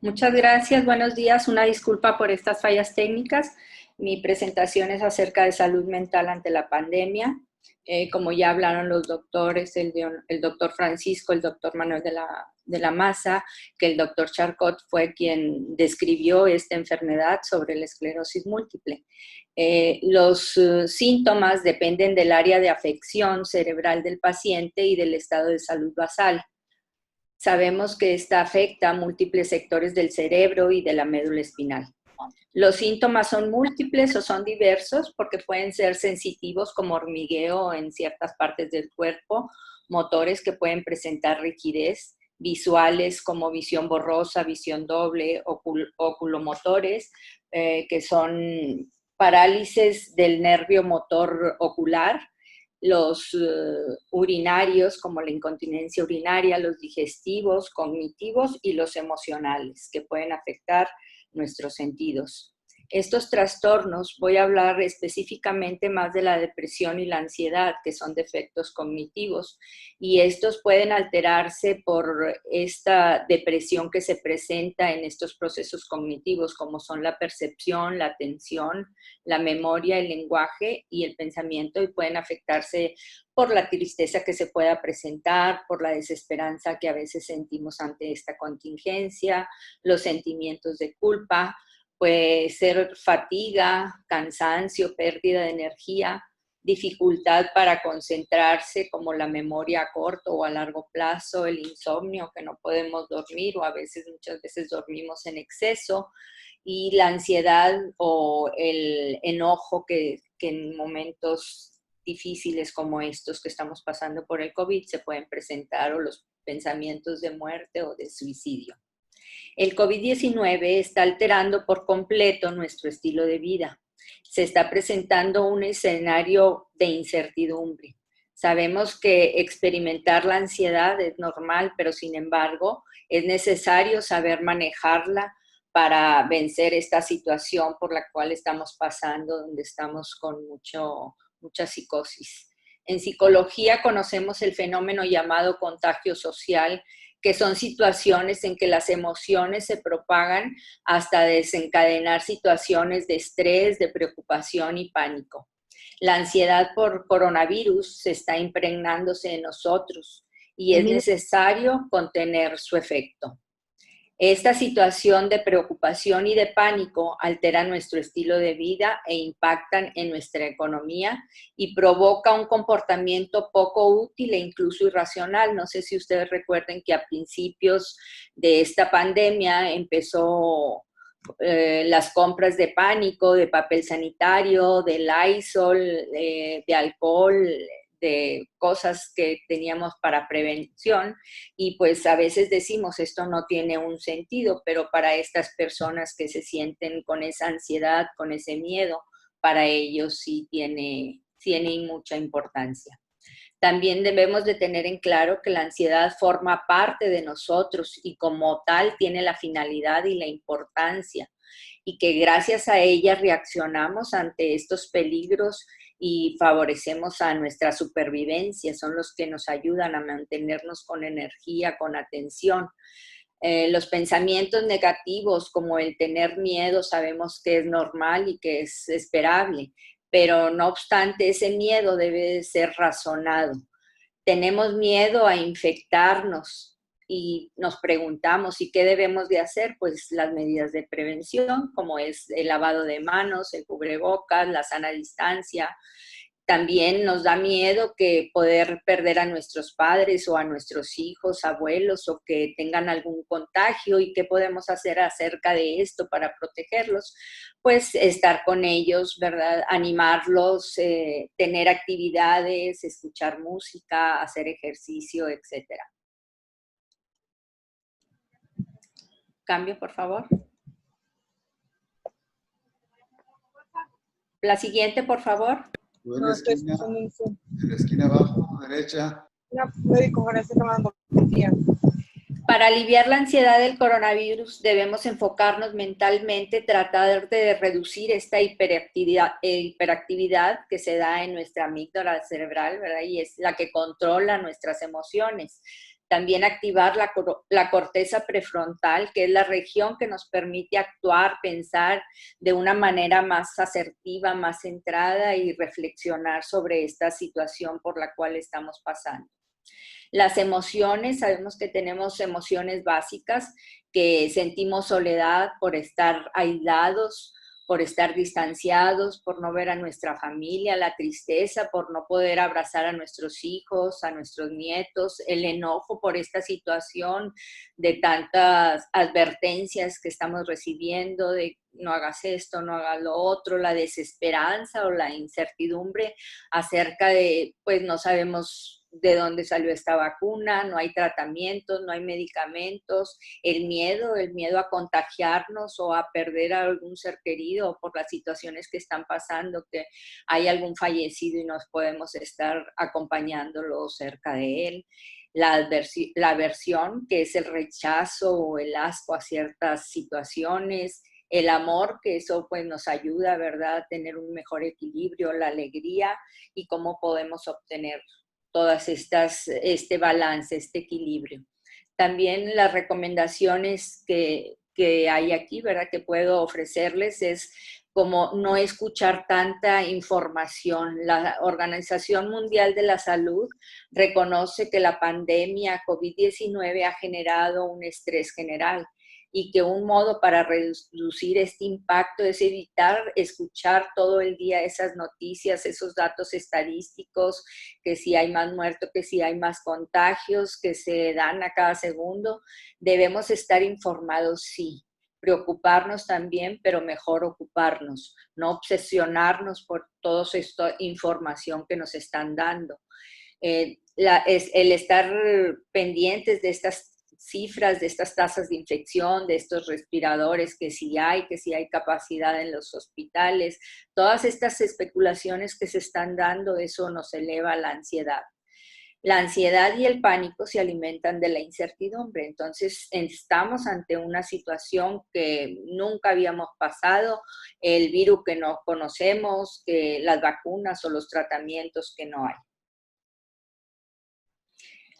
muchas gracias. Buenos días. Una disculpa por estas fallas técnicas. Mi presentación es acerca de salud mental ante la pandemia. Como ya hablaron los doctores, el doctor Francisco, el doctor Manuel de la Maza, que el doctor Charcot fue quien describió esta enfermedad sobre la esclerosis múltiple. Los síntomas dependen del área de afección cerebral del paciente y del estado de salud basal. Sabemos que esta afecta a múltiples sectores del cerebro y de la médula espinal. Los síntomas son múltiples o son diversos porque pueden ser sensitivos como hormigueo en ciertas partes del cuerpo, motores que pueden presentar rigidez, visuales como visión borrosa, visión doble, oculomotores, que son parálisis del nervio motor ocular, los urinarios como la incontinencia urinaria, los digestivos, cognitivos y los emocionales que pueden afectar nuestros sentidos. Estos trastornos, voy a hablar específicamente más de la depresión y la ansiedad, que son defectos cognitivos, y estos pueden alterarse por esta depresión que se presenta en estos procesos cognitivos, como son la percepción, la atención, la memoria, el lenguaje y el pensamiento, y pueden afectarse por la tristeza que se pueda presentar, por la desesperanza que a veces sentimos ante esta contingencia, los sentimientos de culpa. Puede ser fatiga, cansancio, pérdida de energía, dificultad para concentrarse como la memoria a corto o a largo plazo, el insomnio, que no podemos dormir o muchas veces dormimos en exceso, y la ansiedad o el enojo que en momentos difíciles como estos que estamos pasando por el COVID se pueden presentar, o los pensamientos de muerte o de suicidio. El COVID-19 está alterando por completo nuestro estilo de vida. Se está presentando un escenario de incertidumbre. Sabemos que experimentar la ansiedad es normal, pero sin embargo es necesario saber manejarla para vencer esta situación por la cual estamos pasando, donde estamos con mucha psicosis. En psicología conocemos el fenómeno llamado contagio social, que son situaciones en que las emociones se propagan hasta desencadenar situaciones de estrés, de preocupación y pánico. La ansiedad por coronavirus se está impregnándose en nosotros y es necesario contener su efecto. Esta situación de preocupación y de pánico altera nuestro estilo de vida e impactan en nuestra economía y provoca un comportamiento poco útil e incluso irracional. No sé si ustedes recuerden que a principios de esta pandemia empezó las compras de pánico, de papel sanitario, de Lysol, de alcohol, de cosas que teníamos para prevención, y pues a veces decimos esto no tiene un sentido, pero para estas personas que se sienten con esa ansiedad, con ese miedo, para ellos sí tiene mucha importancia. También debemos de tener en claro que la ansiedad forma parte de nosotros y como tal tiene la finalidad y la importancia, y que gracias a ella reaccionamos ante estos peligros y favorecemos a nuestra supervivencia. Son los que nos ayudan a mantenernos con energía, con atención. Los pensamientos negativos como el tener miedo sabemos que es normal y que es esperable, pero no obstante ese miedo debe ser razonado. Tenemos miedo a infectarnos y nos preguntamos, ¿y qué debemos de hacer? Pues las medidas de prevención, como es el lavado de manos, el cubrebocas, la sana distancia. También nos da miedo que poder perder a nuestros padres o a nuestros hijos, abuelos, o que tengan algún contagio. ¿Y qué podemos hacer acerca de esto para protegerlos? Pues estar con ellos, ¿verdad? Animarlos, tener actividades, escuchar música, hacer ejercicio, etcétera. Cambio, por favor. La siguiente, por favor. En la esquina abajo, derecha. Una videoconferencia tomando fotografía. Para aliviar la ansiedad del coronavirus debemos enfocarnos mentalmente, tratar de reducir esta hiperactividad que se da en nuestra amígdala cerebral, ¿verdad? Y es la que controla nuestras emociones. También activar la corteza prefrontal, que es la región que nos permite actuar, pensar de una manera más asertiva, más centrada y reflexionar sobre esta situación por la cual estamos pasando. Las emociones, sabemos que tenemos emociones básicas, que sentimos soledad por estar aislados, por estar distanciados, por no ver a nuestra familia, la tristeza por no poder abrazar a nuestros hijos, a nuestros nietos, el enojo por esta situación de tantas advertencias que estamos recibiendo de no hagas esto, no hagas lo otro, la desesperanza o la incertidumbre acerca de, pues no sabemos de dónde salió esta vacuna, no hay tratamientos, no hay medicamentos, el miedo a contagiarnos o a perder a algún ser querido por las situaciones que están pasando, que hay algún fallecido y nos podemos estar acompañándolo cerca de él. La aversión, que es el rechazo o el asco a ciertas situaciones, el amor, que eso pues nos ayuda, ¿verdad?, a tener un mejor equilibrio, la alegría y cómo podemos obtener todas estas, este balance, este equilibrio. También las recomendaciones que hay aquí, ¿verdad?, que puedo ofrecerles es como no escuchar tanta información. La Organización Mundial de la Salud reconoce que la pandemia COVID-19 ha generado un estrés general y que un modo para reducir este impacto es evitar escuchar todo el día esas noticias, esos datos estadísticos, que si hay más muertos, que si hay más contagios, que se dan a cada segundo. Debemos estar informados, sí, preocuparnos también, pero mejor ocuparnos, no obsesionarnos por toda esta información que nos están dando. El estar pendientes de estas cifras, de estas tasas de infección, de estos respiradores, que si hay capacidad en los hospitales, todas estas especulaciones que se están dando, eso nos eleva la ansiedad. La ansiedad y el pánico se alimentan de la incertidumbre, entonces estamos ante una situación que nunca habíamos pasado, el virus que no conocemos, que las vacunas o los tratamientos que no hay.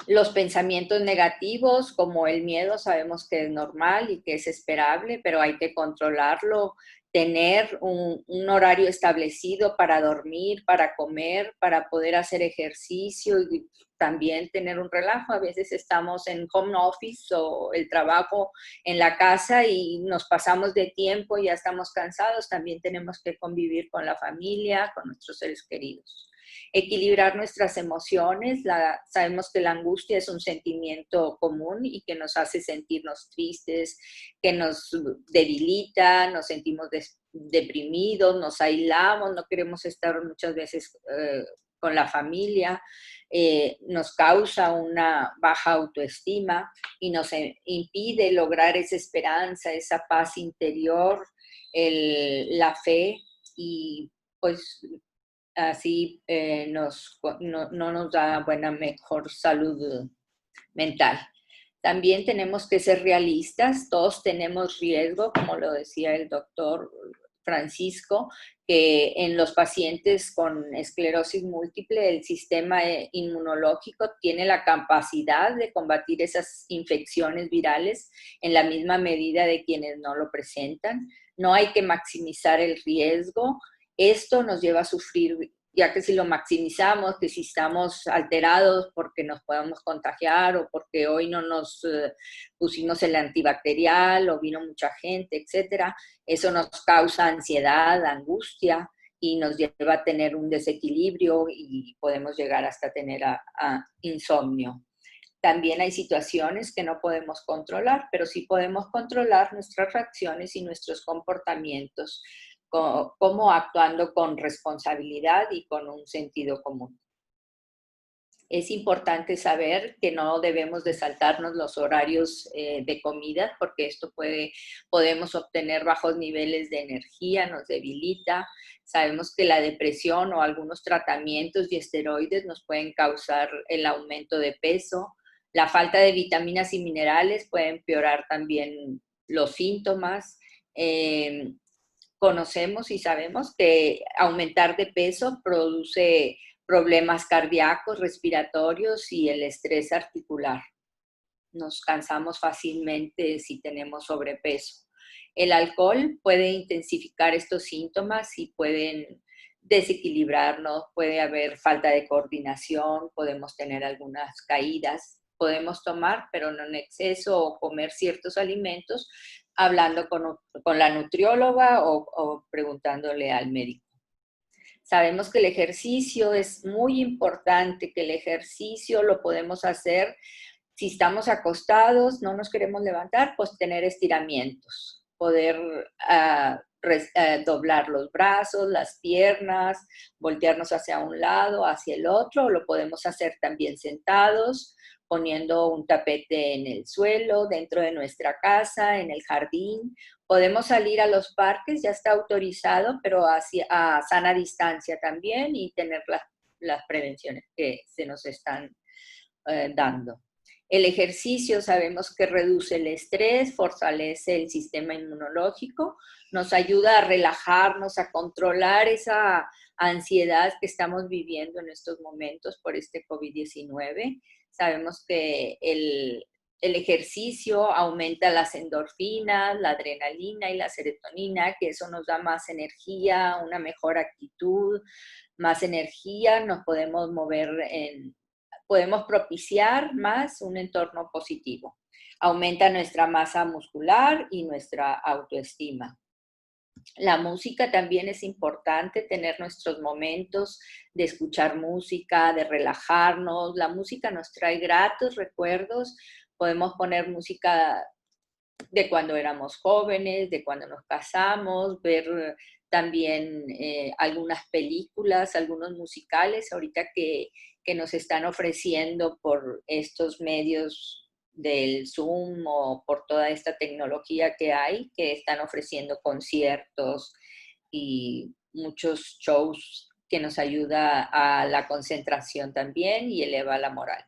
Los pensamientos negativos, como el miedo, sabemos que es normal y que es esperable, pero hay que controlarlo, tener un horario establecido para dormir, para comer, para poder hacer ejercicio y también tener un relajo. A veces estamos en home office o el trabajo en la casa y nos pasamos de tiempo y ya estamos cansados. También tenemos que convivir con la familia, con nuestros seres queridos. Equilibrar nuestras emociones. Sabemos que la angustia es un sentimiento común y que nos hace sentirnos tristes, que nos debilita, nos sentimos deprimidos, nos aislamos, no queremos estar muchas veces con la familia, nos causa una baja autoestima y nos impide lograr esa esperanza, esa paz interior, la fe y pues así no nos da mejor salud mental. También tenemos que ser realistas, todos tenemos riesgo, como lo decía el doctor Francisco, que en los pacientes con esclerosis múltiple el sistema inmunológico tiene la capacidad de combatir esas infecciones virales en la misma medida de quienes no lo presentan. No hay que maximizar el riesgo. Esto nos lleva a sufrir, ya que si lo maximizamos, que si estamos alterados porque nos podamos contagiar o porque hoy no nos pusimos el antibacterial o vino mucha gente, etcétera, eso nos causa ansiedad, angustia y nos lleva a tener un desequilibrio y podemos llegar hasta tener a insomnio. También hay situaciones que no podemos controlar, pero sí podemos controlar nuestras reacciones y nuestros comportamientos, como actuando con responsabilidad y con un sentido común. Es importante saber que no debemos de saltarnos los horarios de comida, porque esto podemos obtener bajos niveles de energía, nos debilita. Sabemos que la depresión o algunos tratamientos y esteroides nos pueden causar el aumento de peso. La falta de vitaminas y minerales puede empeorar también los síntomas. Conocemos y sabemos que aumentar de peso produce problemas cardíacos, respiratorios y el estrés articular. Nos cansamos fácilmente si tenemos sobrepeso. El alcohol puede intensificar estos síntomas y pueden desequilibrarnos, puede haber falta de coordinación, podemos tener algunas caídas, podemos tomar, pero no en exceso, o comer ciertos alimentos, hablando con la nutrióloga o preguntándole al médico. Sabemos que el ejercicio es muy importante, que el ejercicio lo podemos hacer si estamos acostados, no nos queremos levantar, pues tener estiramientos, poder doblar los brazos, las piernas, voltearnos hacia un lado, hacia el otro, lo podemos hacer también sentados, poniendo un tapete en el suelo, dentro de nuestra casa, en el jardín. Podemos salir a los parques, ya está autorizado, pero a sana distancia también y tener las prevenciones que se nos están dando. El ejercicio sabemos que reduce el estrés, fortalece el sistema inmunológico, nos ayuda a relajarnos, a controlar esa ansiedad que estamos viviendo en estos momentos por este COVID-19. Sabemos que el ejercicio aumenta las endorfinas, la adrenalina y la serotonina, que eso nos da más energía, una mejor actitud, más energía, nos podemos mover podemos propiciar más un entorno positivo. Aumenta nuestra masa muscular y nuestra autoestima. La música también es importante, tener nuestros momentos de escuchar música, de relajarnos. La música nos trae gratos recuerdos. Podemos poner música de cuando éramos jóvenes, de cuando nos casamos, ver también algunas películas, algunos musicales, ahorita que nos están ofreciendo por estos medios del Zoom o por toda esta tecnología que hay, que están ofreciendo conciertos y muchos shows que nos ayuda a la concentración también y eleva la moral.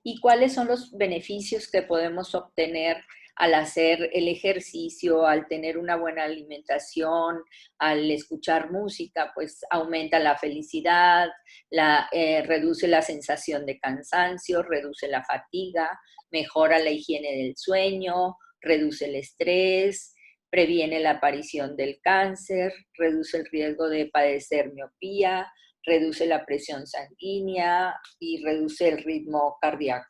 ¿Y cuáles son los beneficios que podemos obtener al hacer el ejercicio, al tener una buena alimentación, al escuchar música? Pues aumenta la felicidad, reduce la sensación de cansancio, reduce la fatiga, mejora la higiene del sueño, reduce el estrés, previene la aparición del cáncer, reduce el riesgo de padecer miopía, reduce la presión sanguínea y reduce el ritmo cardíaco.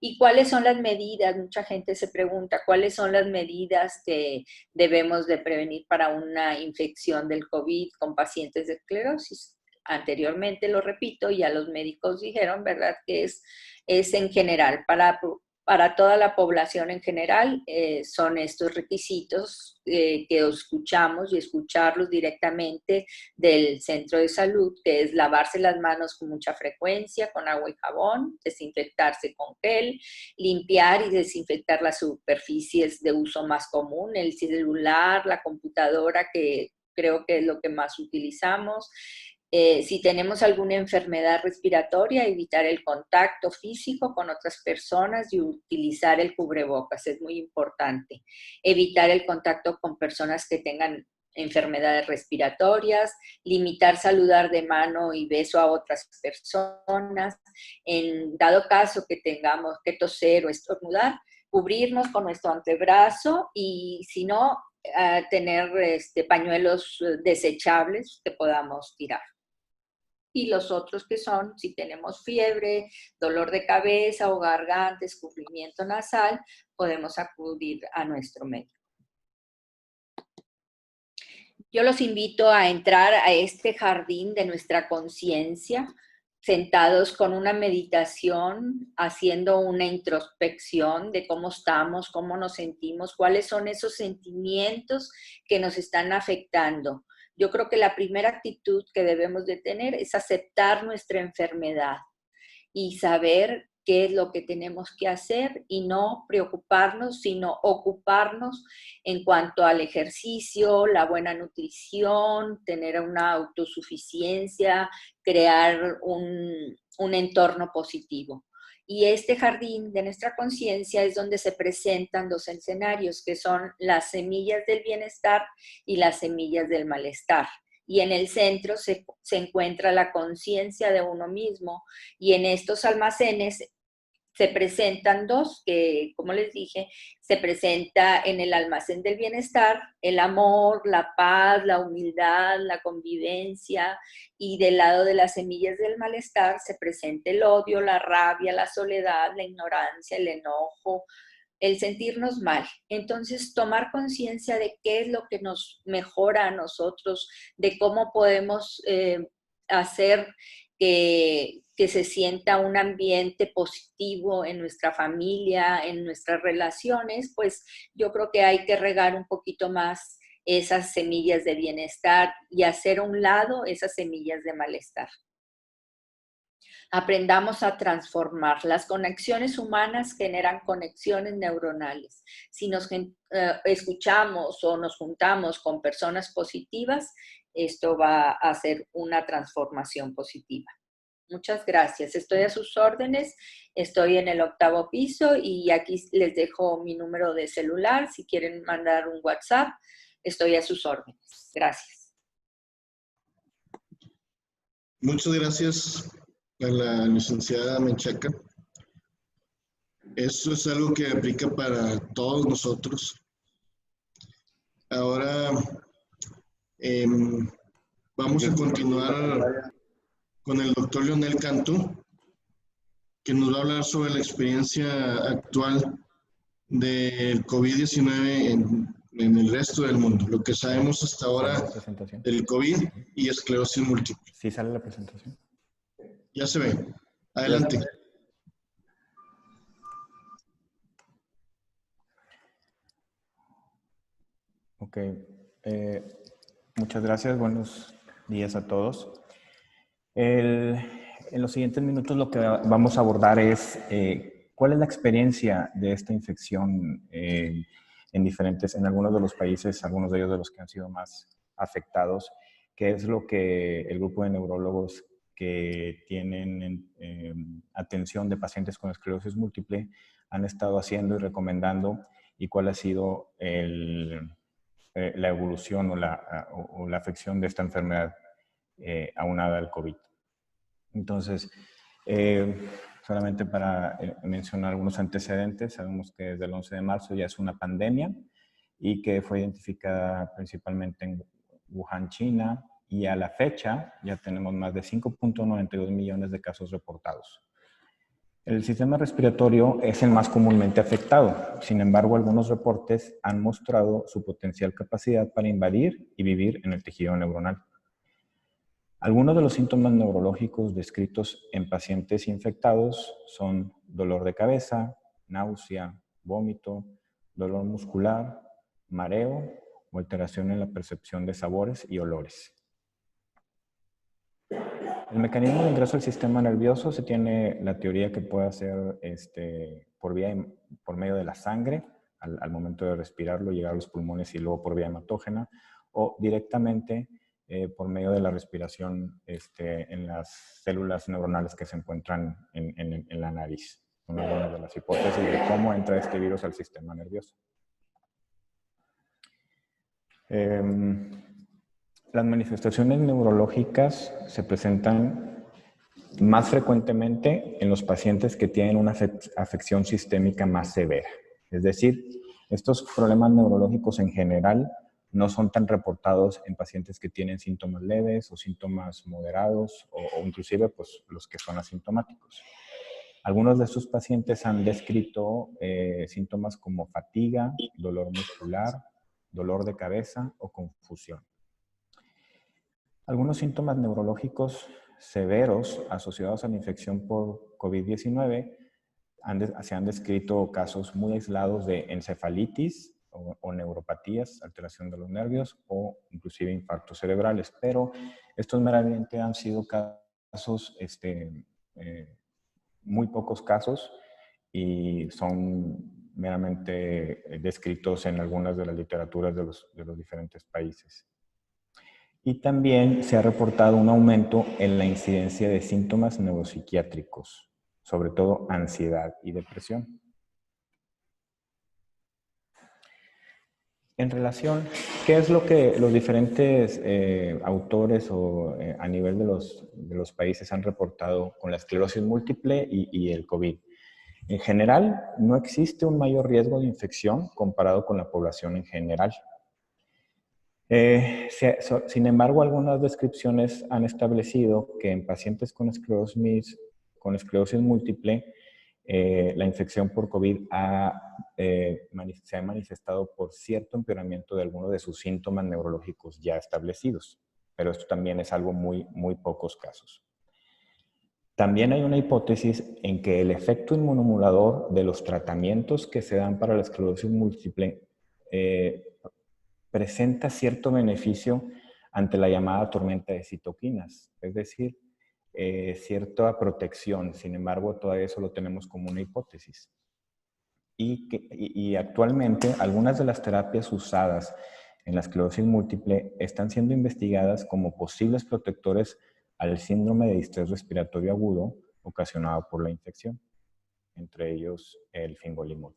¿Y cuáles son las medidas? Mucha gente se pregunta, ¿cuáles son las medidas que debemos de prevenir para una infección del COVID con pacientes de esclerosis? Anteriormente, lo repito, ya los médicos dijeron, ¿verdad?, que es en general, para toda la población en general, son estos requisitos que escuchamos y escucharlos directamente del centro de salud, que es lavarse las manos con mucha frecuencia, con agua y jabón, desinfectarse con gel, limpiar y desinfectar las superficies de uso más común, el celular, la computadora, que creo que es lo que más utilizamos. Si tenemos alguna enfermedad respiratoria, evitar el contacto físico con otras personas y utilizar el cubrebocas, es muy importante. Evitar el contacto con personas que tengan enfermedades respiratorias, limitar saludar de mano y beso a otras personas. En dado caso que tengamos que toser o estornudar, cubrirnos con nuestro antebrazo y si no, tener pañuelos desechables que podamos tirar. Y los otros que son, si tenemos fiebre, dolor de cabeza o garganta, escurrimiento nasal, podemos acudir a nuestro médico. Yo los invito a entrar a este jardín de nuestra conciencia, sentados con una meditación, haciendo una introspección de cómo estamos, cómo nos sentimos, cuáles son esos sentimientos que nos están afectando. Yo creo que la primera actitud que debemos de tener es aceptar nuestra enfermedad y saber qué es lo que tenemos que hacer y no preocuparnos, sino ocuparnos en cuanto al ejercicio, la buena nutrición, tener una autosuficiencia, crear un entorno positivo. Y este jardín de nuestra conciencia es donde se presentan dos escenarios, que son las semillas del bienestar y las semillas del malestar. Y en el centro se encuentra la conciencia de uno mismo, y en estos almacenes se presentan dos, que como les dije, se presenta en el almacén del bienestar el amor, la paz, la humildad, la convivencia, y del lado de las semillas del malestar se presenta el odio, la rabia, la soledad, la ignorancia, el enojo, el sentirnos mal. Entonces, tomar conciencia de qué es lo que nos mejora a nosotros, de cómo podemos hacer que se sienta un ambiente positivo en nuestra familia, en nuestras relaciones, pues yo creo que hay que regar un poquito más esas semillas de bienestar y hacer a un lado esas semillas de malestar. Aprendamos a transformar. Las conexiones humanas generan conexiones neuronales. Si nos escuchamos o nos juntamos con personas positivas, esto va a hacer una transformación positiva. Muchas gracias. Estoy a sus órdenes. Estoy en el 8º piso y aquí les dejo mi número de celular. Si quieren mandar un WhatsApp, estoy a sus órdenes. Gracias. Muchas gracias a la licenciada Menchaca. Eso es algo que aplica para todos nosotros. Ahora vamos a continuar con el doctor Leonel Cantú, que nos va a hablar sobre la experiencia actual del COVID-19 en el resto del mundo, lo que sabemos hasta ahora del COVID y esclerosis múltiple. ¿Sí sale la presentación? Ya se ve. Adelante. Ok. Muchas gracias. Buenos días a todos. En los siguientes minutos lo que vamos a abordar es cuál es la experiencia de esta infección en algunos de los países, algunos de ellos de los que han sido más afectados, qué es lo que el grupo de neurólogos que tienen atención de pacientes con esclerosis múltiple han estado haciendo y recomendando, y cuál ha sido la evolución o la afección de esta enfermedad aunada al COVID. Entonces, solamente para mencionar algunos antecedentes, sabemos que desde el 11 de marzo ya es una pandemia y que fue identificada principalmente en Wuhan, China, y a la fecha ya tenemos más de 5.92 millones de casos reportados. El sistema respiratorio es el más comúnmente afectado. Sin embargo, algunos reportes han mostrado su potencial capacidad para invadir y vivir en el tejido neuronal. Algunos de los síntomas neurológicos descritos en pacientes infectados son dolor de cabeza, náusea, vómito, dolor muscular, mareo o alteración en la percepción de sabores y olores. El mecanismo de ingreso al sistema nervioso se tiene la teoría que puede ser por medio de la sangre, al momento de respirarlo, llegar a los pulmones y luego por vía hematógena, o directamente por medio de la respiración en las células neuronales que se encuentran en la nariz. Son algunas de las hipótesis de cómo entra este virus al sistema nervioso. Las manifestaciones neurológicas se presentan más frecuentemente en los pacientes que tienen una afección sistémica más severa. Es decir, estos problemas neurológicos en general no son tan reportados en pacientes que tienen síntomas leves o síntomas moderados o inclusive pues, los que son asintomáticos. Algunos de estos pacientes han descrito síntomas como fatiga, dolor muscular, dolor de cabeza o confusión. Algunos síntomas neurológicos severos asociados a la infección por COVID-19 se han descrito casos muy aislados de encefalitis o neuropatías, alteración de los nervios o inclusive infartos cerebrales, pero estos meramente han sido casos, muy pocos casos, y son meramente descritos en algunas de las literaturas de los diferentes países. Y también se ha reportado un aumento en la incidencia de síntomas neuropsiquiátricos, sobre todo ansiedad y depresión. En relación, ¿qué es lo que los diferentes autores a nivel de los países han reportado con la esclerosis múltiple y el COVID? En general, no existe un mayor riesgo de infección comparado con la población en general. Sin embargo, algunas descripciones han establecido que en pacientes con esclerosis múltiple, la infección por COVID se ha manifestado por cierto empeoramiento de algunos de sus síntomas neurológicos ya establecidos, pero esto también es algo muy pocos casos. También hay una hipótesis en que el efecto inmunomodulador de los tratamientos que se dan para la esclerosis múltiple presenta cierto beneficio ante la llamada tormenta de citoquinas, es decir, cierta protección. Sin embargo, todavía eso lo tenemos como una hipótesis. Y actualmente algunas de las terapias usadas en la esclerosis múltiple están siendo investigadas como posibles protectores al síndrome de distrés respiratorio agudo ocasionado por la infección, entre ellos el fingolimod.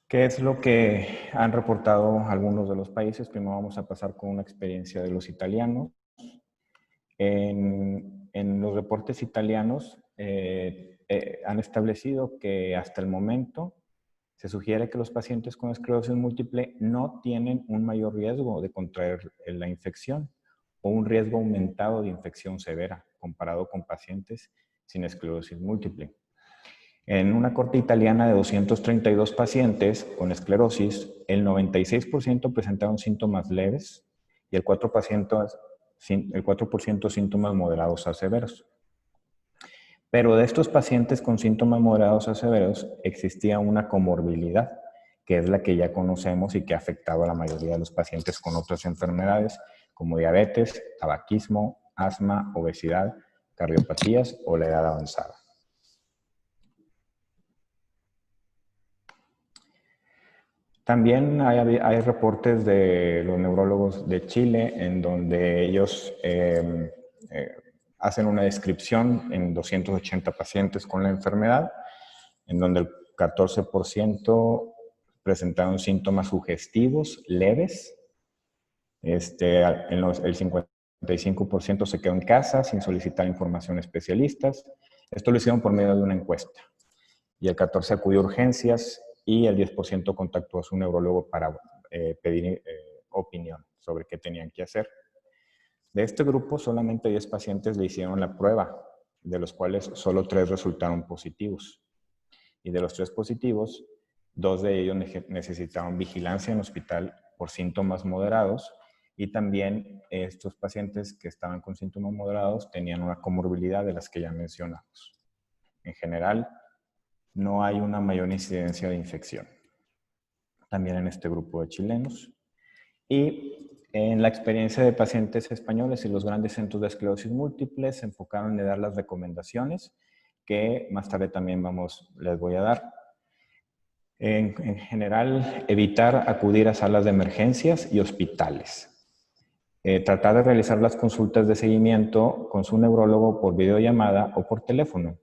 ¿Qué es lo que han reportado algunos de los países? Primero vamos a pasar con una experiencia de los italianos. En los reportes italianos han establecido que hasta el momento se sugiere que los pacientes con esclerosis múltiple no tienen un mayor riesgo de contraer la infección o un riesgo aumentado de infección severa comparado con pacientes sin esclerosis múltiple. En una corte italiana de 232 pacientes con esclerosis, el 96% presentaron síntomas leves y el 4% síntomas moderados a severos. Pero de estos pacientes con síntomas moderados a severos existía una comorbilidad, que es la que ya conocemos y que ha afectado a la mayoría de los pacientes con otras enfermedades como diabetes, tabaquismo, asma, obesidad, cardiopatías o la edad avanzada. También hay reportes de los neurólogos de Chile en donde ellos hacen una descripción en 280 pacientes con la enfermedad, en donde el 14% presentaron síntomas sugestivos leves, el 55% se quedó en casa sin solicitar información a especialistas. Esto lo hicieron por medio de una encuesta. Y el 14% acudió a urgencias y el 10% contactó a su neurólogo para pedir opinión sobre qué tenían que hacer. De este grupo, solamente 10 pacientes le hicieron la prueba, de los cuales solo 3 resultaron positivos. Y de los 3 positivos, 2 de ellos necesitaron vigilancia en hospital por síntomas moderados y también estos pacientes que estaban con síntomas moderados tenían una comorbilidad de las que ya mencionamos. En general, no hay una mayor incidencia de infección. También en este grupo de chilenos. Y en la experiencia de pacientes españoles y los grandes centros de esclerosis múltiple se enfocaron en dar las recomendaciones que más tarde también les voy a dar. En general, evitar acudir a salas de emergencias y hospitales. Tratar de realizar las consultas de seguimiento con su neurólogo por videollamada o por teléfono.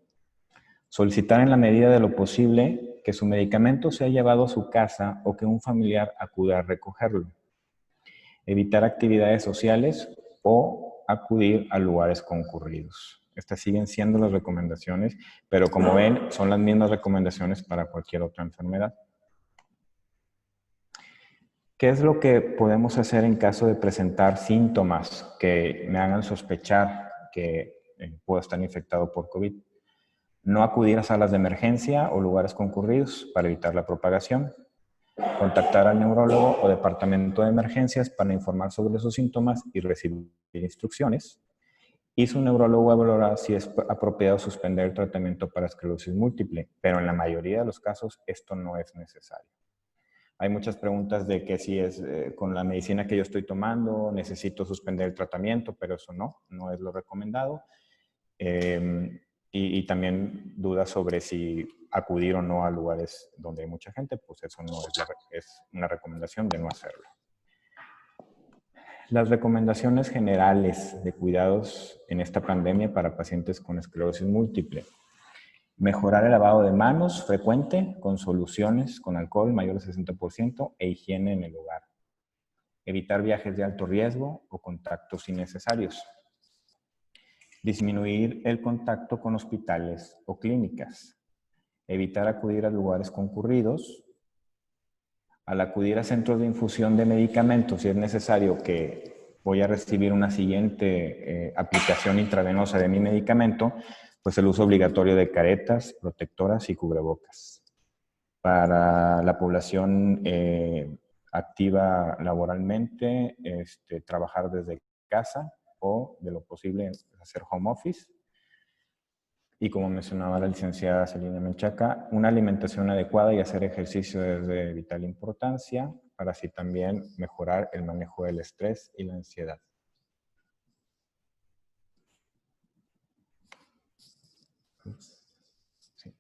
Solicitar en la medida de lo posible que su medicamento sea llevado a su casa o que un familiar acuda a recogerlo. Evitar actividades sociales o acudir a lugares concurridos. Estas siguen siendo las recomendaciones, pero como ven, son las mismas recomendaciones para cualquier otra enfermedad. ¿Qué es lo que podemos hacer en caso de presentar síntomas que me hagan sospechar que puedo estar infectado por COVID? No acudir a salas de emergencia o lugares concurridos para evitar la propagación. Contactar al neurólogo o departamento de emergencias para informar sobre sus síntomas y recibir instrucciones. Y su neurólogo valorará si es apropiado suspender el tratamiento para esclerosis múltiple, pero en la mayoría de los casos esto no es necesario. Hay muchas preguntas de que si es con la medicina que yo estoy tomando, necesito suspender el tratamiento, pero eso no es lo recomendado. Y también dudas sobre si acudir o no a lugares donde hay mucha gente, pues eso no es una recomendación de no hacerlo. Las recomendaciones generales de cuidados en esta pandemia para pacientes con esclerosis múltiple. Mejorar el lavado de manos frecuente con soluciones con alcohol mayor de 60% e higiene en el hogar. Evitar viajes de alto riesgo o contactos innecesarios. Disminuir el contacto con hospitales o clínicas. Evitar acudir a lugares concurridos. Al acudir a centros de infusión de medicamentos, si es necesario que voy a recibir una siguiente aplicación intravenosa de mi medicamento, pues el uso obligatorio de caretas, protectoras y cubrebocas. Para la población activa laboralmente, trabajar desde casa o, de lo posible, hacer home office. Y como mencionaba la licenciada Celina Menchaca, una alimentación adecuada y hacer ejercicio es de vital importancia para así también mejorar el manejo del estrés y la ansiedad. Sí.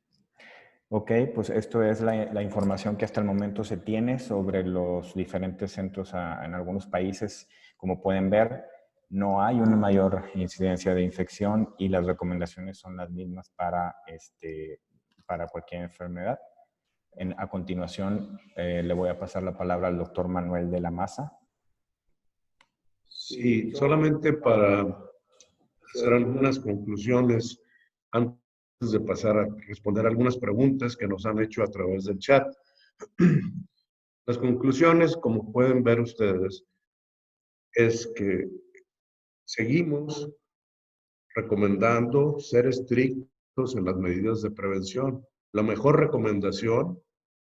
Ok, pues esto es la información que hasta el momento se tiene sobre los diferentes centros en algunos países. Como pueden ver, no hay una mayor incidencia de infección y las recomendaciones son las mismas para cualquier enfermedad. A continuación, le voy a pasar la palabra al doctor Manuel de la Maza. Sí, solamente para hacer algunas conclusiones antes de pasar a responder algunas preguntas que nos han hecho a través del chat. Las conclusiones, como pueden ver ustedes, es que seguimos recomendando ser estrictos en las medidas de prevención. La mejor recomendación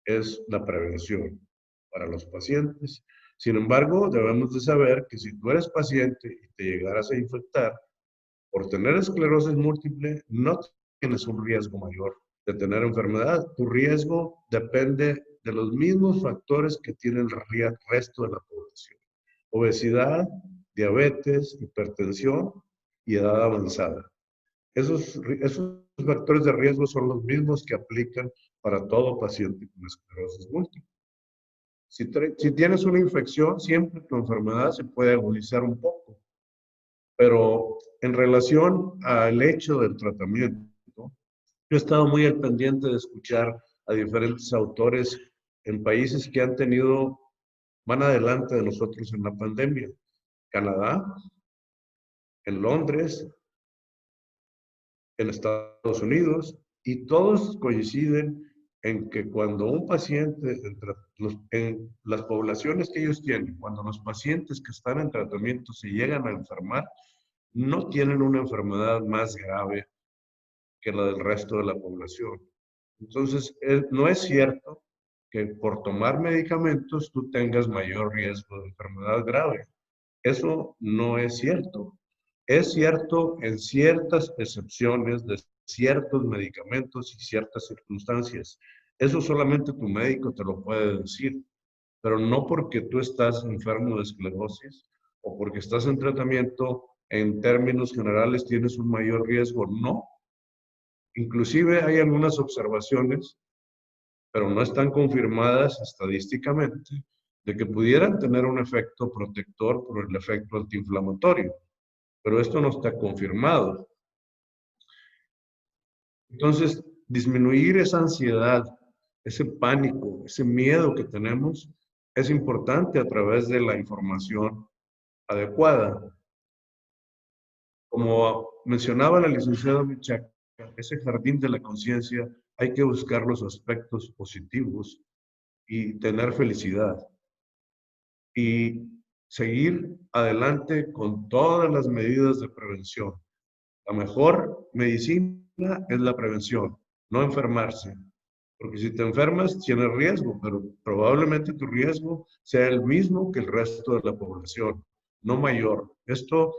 es la prevención para los pacientes. Sin embargo, debemos de saber que si tú eres paciente y te llegaras a infectar, por tener esclerosis múltiple, no tienes un riesgo mayor de tener enfermedad. Tu riesgo depende de los mismos factores que tiene el resto de la población. Obesidad, diabetes, hipertensión y edad avanzada. Esos factores de riesgo son los mismos que aplican para todo paciente con esclerosis múltiple. Si tienes una infección, siempre tu enfermedad se puede agudizar un poco. Pero en relación al hecho del tratamiento, yo he estado muy al pendiente de escuchar a diferentes autores en países que van adelante de nosotros en la pandemia. Canadá, en Londres, en Estados Unidos, y todos coinciden en que cuando un paciente, en las poblaciones que ellos tienen, cuando los pacientes que están en tratamiento se llegan a enfermar, no tienen una enfermedad más grave que la del resto de la población. Entonces, no es cierto que por tomar medicamentos tú tengas mayor riesgo de enfermedad grave. Eso no es cierto. Es cierto en ciertas excepciones de ciertos medicamentos y ciertas circunstancias. Eso solamente tu médico te lo puede decir, pero no porque tú estás enfermo de esclerosis o porque estás en tratamiento, en términos generales tienes un mayor riesgo. No. Inclusive hay algunas observaciones, pero no están confirmadas estadísticamente, de que pudieran tener un efecto protector por el efecto antiinflamatorio. Pero esto no está confirmado. Entonces, disminuir esa ansiedad, ese pánico, ese miedo que tenemos, es importante a través de la información adecuada. Como mencionaba la licenciada Menchaca, ese jardín de la conciencia hay que buscar los aspectos positivos y tener felicidad. Y seguir adelante con todas las medidas de prevención. La mejor medicina es la prevención, no enfermarse. Porque si te enfermas, tienes riesgo, pero probablemente tu riesgo sea el mismo que el resto de la población, no mayor. Esto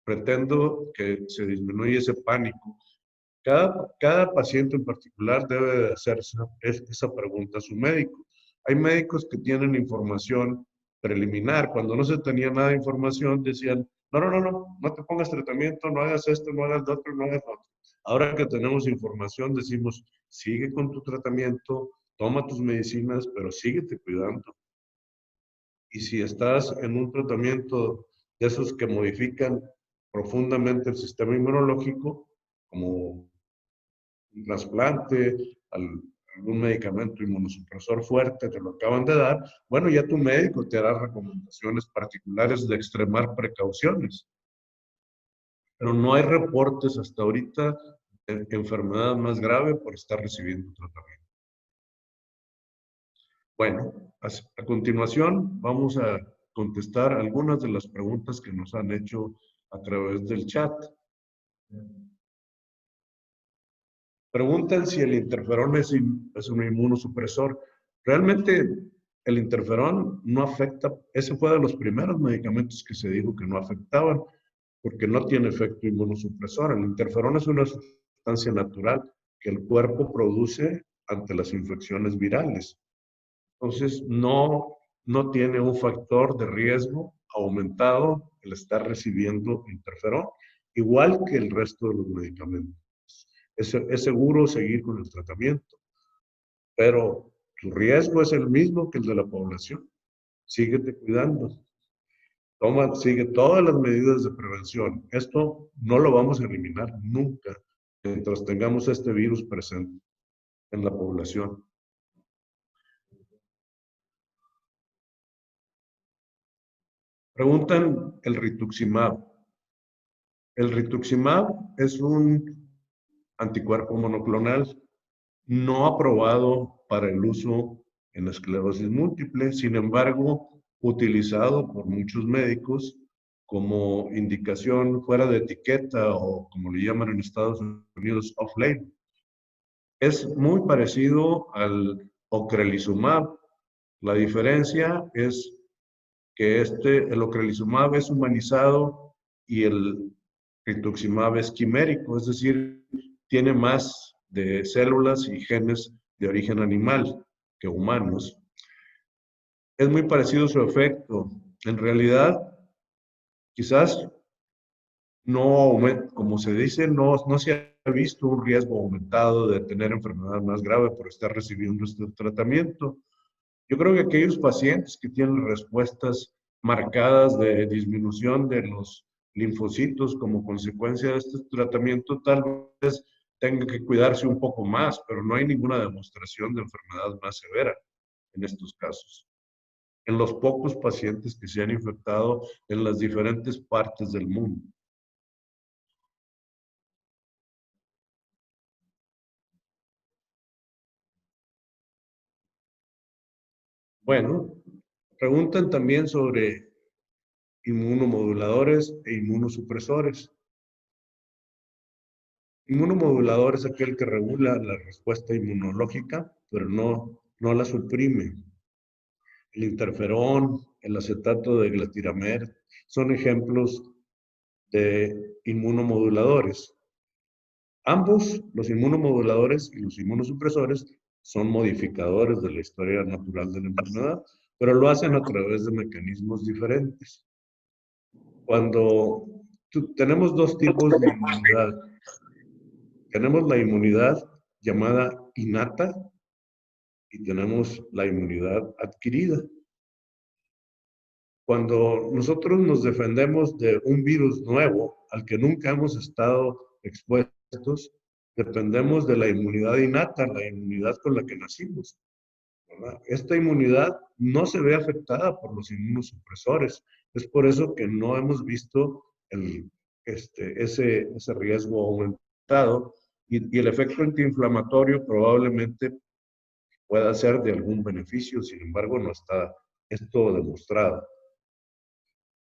pretendo que se disminuya ese pánico. Cada paciente en particular debe de hacerse esa pregunta a su médico. Hay médicos que tienen información preliminar. Cuando no se tenía nada de información, decían, no te pongas tratamiento, no hagas esto, no hagas lo otro, no hagas lo otro. Ahora que tenemos información, decimos, sigue con tu tratamiento, toma tus medicinas, pero síguete cuidando. Y si estás en un tratamiento de esos que modifican profundamente el sistema inmunológico, como un trasplante, algún medicamento inmunosupresor fuerte, te lo acaban de dar, bueno, ya tu médico te hará recomendaciones particulares de extremar precauciones. Pero no hay reportes hasta ahorita de enfermedad más grave por estar recibiendo tratamiento. Bueno, a continuación vamos a contestar algunas de las preguntas que nos han hecho a través del chat. Preguntan si el interferón es un inmunosupresor. Realmente el interferón no afecta, ese fue de los primeros medicamentos que se dijo que no afectaban, porque no tiene efecto inmunosupresor. El interferón es una sustancia natural que el cuerpo produce ante las infecciones virales. Entonces, no tiene un factor de riesgo aumentado el estar recibiendo interferón, igual que el resto de los medicamentos. Es seguro seguir con el tratamiento, pero tu riesgo es el mismo que el de la población. Síguete cuidando. Sigue todas las medidas de prevención. Esto no lo vamos a eliminar nunca mientras tengamos este virus presente en la población. Preguntan el rituximab. El rituximab es un anticuerpo monoclonal no aprobado para el uso en esclerosis múltiple, sin embargo, utilizado por muchos médicos como indicación fuera de etiqueta o como le llaman en Estados Unidos, off-label. Es muy parecido al ocrelizumab. La diferencia es que el ocrelizumab es humanizado y el rituximab es quimérico, es decir, tiene más de células y genes de origen animal que humanos. Es muy parecido su efecto. En realidad, quizás no, como se dice, no se ha visto un riesgo aumentado de tener enfermedad más grave por estar recibiendo este tratamiento. Yo creo que aquellos pacientes que tienen respuestas marcadas de disminución de los linfocitos como consecuencia de este tratamiento, tal vez tengan que cuidarse un poco más, pero no hay ninguna demostración de enfermedad más severa en estos casos. En los pocos pacientes que se han infectado en las diferentes partes del mundo. Bueno, preguntan también sobre inmunomoduladores e inmunosupresores. Inmunomodulador es aquel que regula la respuesta inmunológica, pero no la suprime. El interferón, el acetato de glatiramer, son ejemplos de inmunomoduladores. Ambos, los inmunomoduladores y los inmunosupresores, son modificadores de la historia natural de la enfermedad, pero lo hacen a través de mecanismos diferentes. Tenemos dos tipos de inmunidad. Tenemos la inmunidad llamada innata y tenemos la inmunidad adquirida. Cuando nosotros nos defendemos de un virus nuevo al que nunca hemos estado expuestos, dependemos de la inmunidad innata, la inmunidad con la que nacimos, ¿verdad? Esta inmunidad no se ve afectada por los inmunosupresores. Es por eso que no hemos visto ese riesgo aumentado y el efecto antiinflamatorio probablemente pueda ser de algún beneficio, sin embargo no está esto demostrado.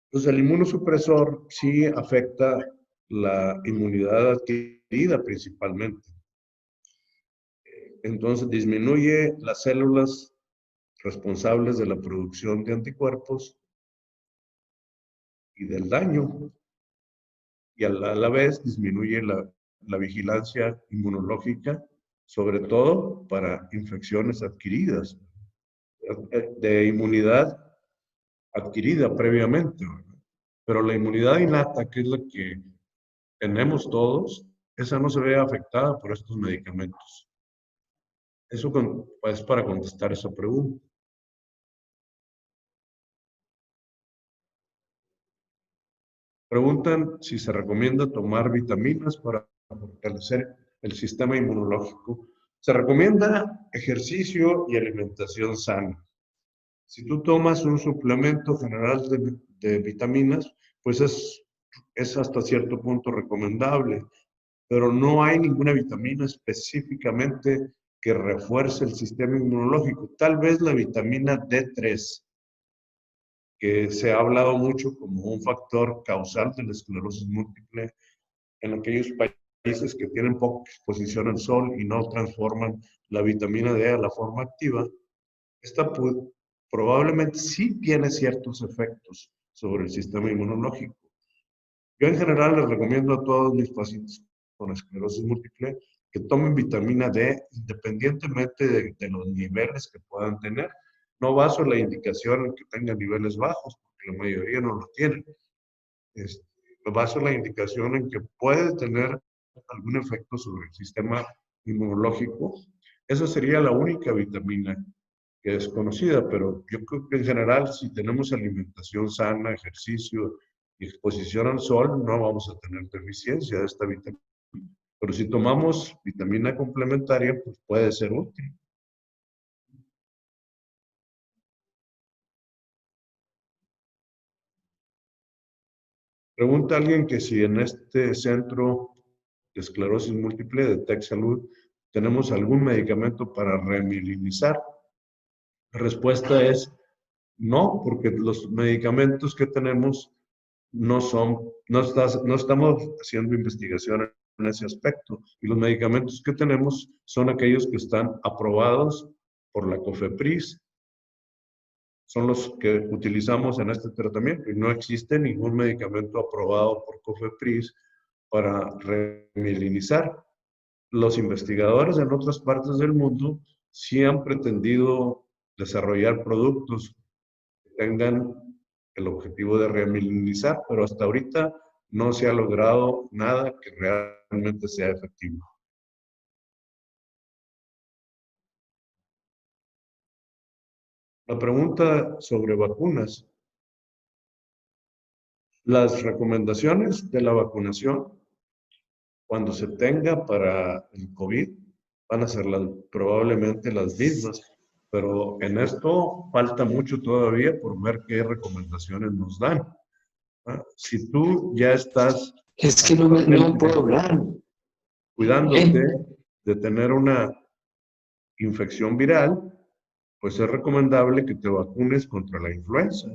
Entonces el inmunosupresor sí afecta la inmunidad adquirida principalmente. Entonces disminuye las células responsables de la producción de anticuerpos y del daño, y a la vez disminuye la vigilancia inmunológica, sobre todo para infecciones adquiridas, de inmunidad adquirida previamente, ¿verdad? Pero la inmunidad innata, que es la que tenemos todos, esa no se ve afectada por estos medicamentos. Eso es para contestar esa pregunta. Preguntan si se recomienda tomar vitaminas para fortalecer el sistema inmunológico. Se recomienda ejercicio y alimentación sana. Si tú tomas un suplemento general de vitaminas, pues es hasta cierto punto recomendable, pero no hay ninguna vitamina específicamente que refuerce el sistema inmunológico. Tal vez la vitamina D3, que se ha hablado mucho como un factor causal de la esclerosis múltiple en aquellos países que tienen poca exposición al sol y no transforman la vitamina D a la forma activa. Esta probablemente sí tiene ciertos efectos sobre el sistema inmunológico. Yo en general les recomiendo a todos mis pacientes con esclerosis múltiple que tomen vitamina D independientemente de los niveles que puedan tener. No baso la indicación en que tengan niveles bajos, porque la mayoría no lo tienen. Baso la indicación en que puede tener algún efecto sobre el sistema inmunológico. Esa sería la única vitamina que es conocida, pero yo creo que en general si tenemos alimentación sana, ejercicio y exposición al sol, no vamos a tener deficiencia de esta vitamina. Pero si tomamos vitamina complementaria, pues puede ser útil. Pregunta alguien que si en este centro de esclerosis múltiple de Tech Salud tenemos algún medicamento para remielinizar. La respuesta es no, porque los medicamentos que tenemos no estamos haciendo investigación en ese aspecto. Y los medicamentos que tenemos son aquellos que están aprobados por la COFEPRIS. Son los que utilizamos en este tratamiento y no existe ningún medicamento aprobado por COFEPRIS para remielinizar. Los investigadores en otras partes del mundo sí han pretendido desarrollar productos que tengan el objetivo de remielinizar, pero hasta ahorita no se ha logrado nada que realmente sea efectivo. La pregunta sobre vacunas. Las recomendaciones de la vacunación, cuando se tenga para el COVID, van a ser probablemente las mismas. Pero en esto falta mucho todavía por ver qué recomendaciones nos dan. Si tú ya estás... Es que no puedo hablar. Cuidándote de tener una infección viral, pues es recomendable que te vacunes contra la influenza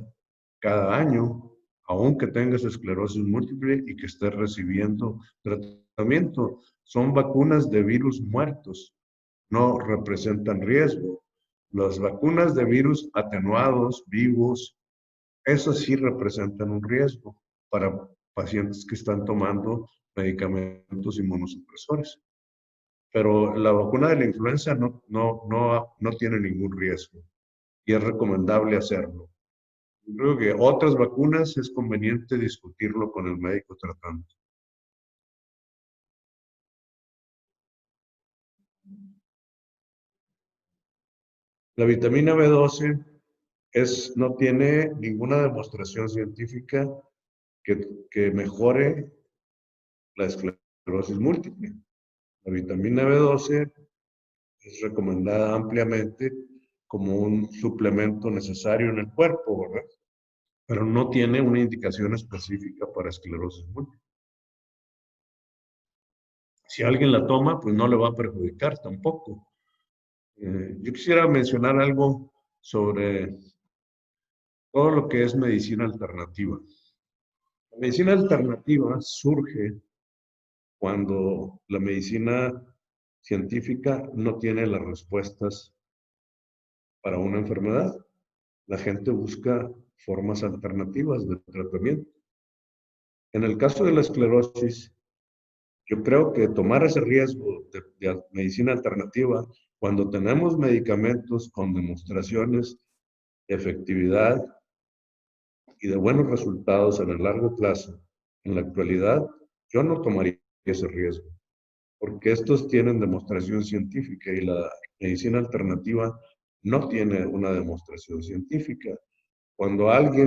cada año, aunque tengas esclerosis múltiple y que estés recibiendo tratamiento. Son vacunas de virus muertos, no representan riesgo. Las vacunas de virus atenuados, vivos, esas sí representan un riesgo para pacientes que están tomando medicamentos inmunosupresores. Pero la vacuna de la influenza no tiene ningún riesgo y es recomendable hacerlo. Creo que otras vacunas es conveniente discutirlo con el médico tratante. La vitamina B12 no tiene ninguna demostración científica que mejore la esclerosis múltiple. La vitamina B12 es recomendada ampliamente como un suplemento necesario en el cuerpo, ¿verdad? Pero no tiene una indicación específica para esclerosis múltiple. Si alguien la toma, pues no le va a perjudicar tampoco. Yo quisiera mencionar algo sobre todo lo que es medicina alternativa. La medicina alternativa surge cuando la medicina científica no tiene las respuestas para una enfermedad. La gente busca formas alternativas de tratamiento. En el caso de la esclerosis, yo creo que tomar ese riesgo de medicina alternativa cuando tenemos medicamentos con demostraciones de efectividad y de buenos resultados en el largo plazo, en la actualidad, yo no tomaría ese riesgo, porque estos tienen demostración científica y la medicina alternativa no tiene una demostración científica. Cuando algo